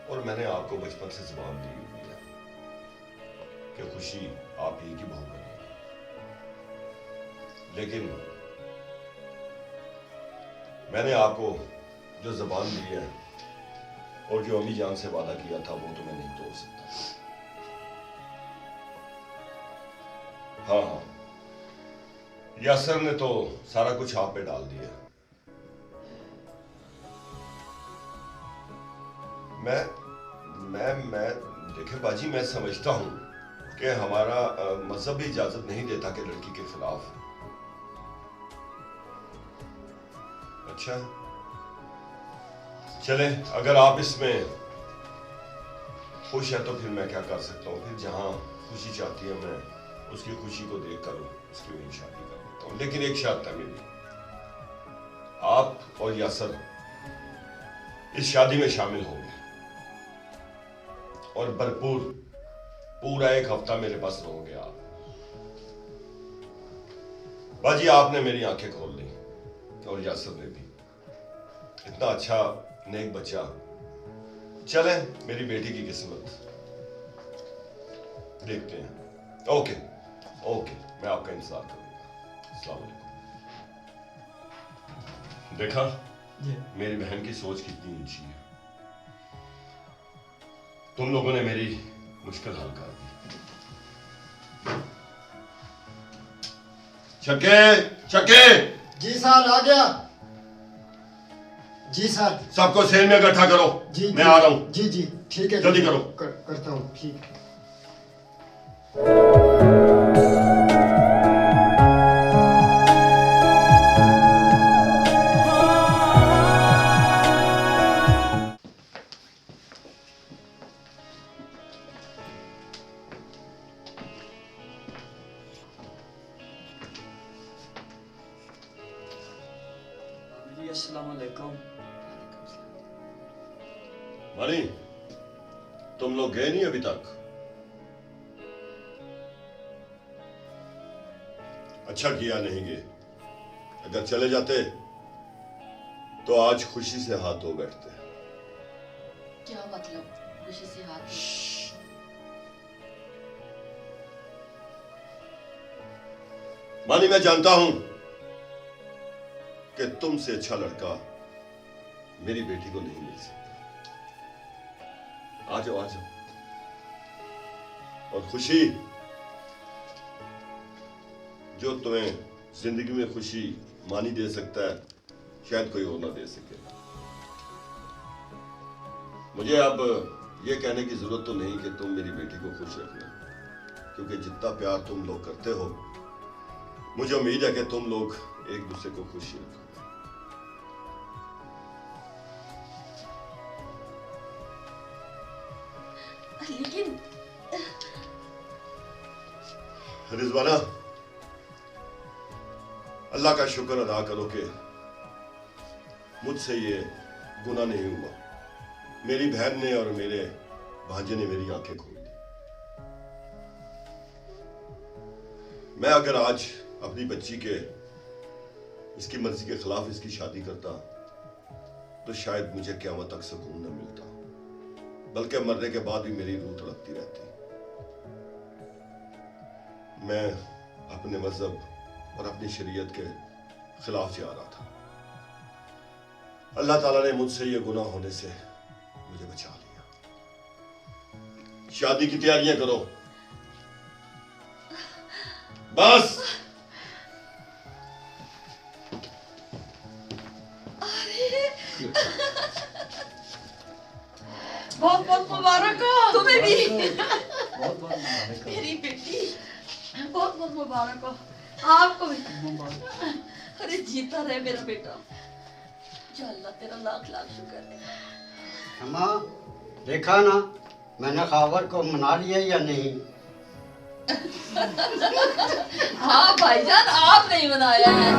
S1: और मैंने आपको बचपन से जुबान दी हुई है कि खुशी आप ही की बहू बनेगी। लेकिन मैंने आपको जो ज़बान दी है और जो अम्मी जान से वादा किया था वो तो मैं नहीं तोड़ सकता। हाँ हाँ, यासर ने तो सारा कुछ आप पे डाल दिया। मैं देखे बाजी, मैं समझता हूं कि हमारा मजहब भी इजाजत नहीं देता कि लड़की के खिलाफ। अच्छा चले, अगर आप इसमें खुश है तो फिर मैं क्या कर सकता हूँ। फिर जहां खुशी चाहती है मैं उसकी खुशी को देख कर उसकी वही शादी कर देता हूँ। लेकिन एक शर्त है मेरी, आप और यासर इस शादी में शामिल होंगे और भरपूर पूरा एक हफ्ता मेरे पास रहोगे आप। बाजी आपने मेरी आंखें खोल दी और यासर ने भी। इतना अच्छा नेक बच्चा, चले मेरी बेटी की किस्मत देखते हैं। ओके ओके, मैं आपका इंतजार करूंगा। अस्सलाम वालेकुम। देखा
S7: जी
S1: मेरी बहन की सोच कितनी ऊंची है। तुम लोगों ने मेरी मुश्किल हल कर दी। छक्के छक्के,
S8: जी सर आ गया। जी सर।
S1: सबको सेल में इकट्ठा करो।
S8: जी
S1: मैं आ रहा हूं।
S8: जी जी ठीक है।
S1: जल्दी करो।
S8: करता हूँ, ठीक।
S7: जी अस्सलाम वालेकुम।
S1: मानी, तुम लोग गए नहीं अभी तक? अच्छा किया नहीं गए। अगर चले जाते तो आज खुशी से हाथ धो बैठते।
S2: क्या मतलब खुशी से हाथ
S1: मानी, मैं जानता हूं कि तुमसे अच्छा लड़का मेरी बेटी को नहीं मिल सकता। आ जाओ आ जाओ। और खुशी, जो तुम्हें जिंदगी में खुशी मानी दे सकता है, शायद कोई और ना दे सके। मुझे अब ये कहने की जरूरत तो नहीं कि तुम मेरी बेटी को खुश रखना, क्योंकि जितना प्यार तुम लोग करते हो, मुझे उम्मीद है कि तुम लोग एक दूसरे को खुश ही रखो।
S2: लेकिन
S1: रिजवाना, अल्लाह का शुक्र अदा करो कि मुझसे ये गुनाह नहीं हुआ। मेरी बहन ने और मेरे भांजे ने मेरी आंखें खोल दी। मैं अगर आज अपनी बच्ची के इसकी मर्जी के खिलाफ इसकी शादी करता तो शायद मुझे क़यामत तक सुकून न मिलता, बल्कि मरने के बाद भी मेरी रूह तड़पती रहती। मैं अपने मजहब और अपनी शरीयत के खिलाफ जा रहा था। अल्लाह ताला ने मुझसे ये गुनाह होने से मुझे बचा लिया। शादी की तैयारियां करो बस।
S2: बहुत बहुत मुबारक हो तुम्हें भी।
S7: बहुत बहुत मुबारक हो।
S2: मेरी बेटी बहुत बहुत मुबारक हो। आपको भी। अरे जीता रहे मेरा बेटा। या अल्लाह तेरा लाख लाख शुक्र है।
S3: अम्मा, देखा ना मैंने खावर को मना लिया या नहीं?
S2: हाँ भाईजान, आप नहीं बनाया है।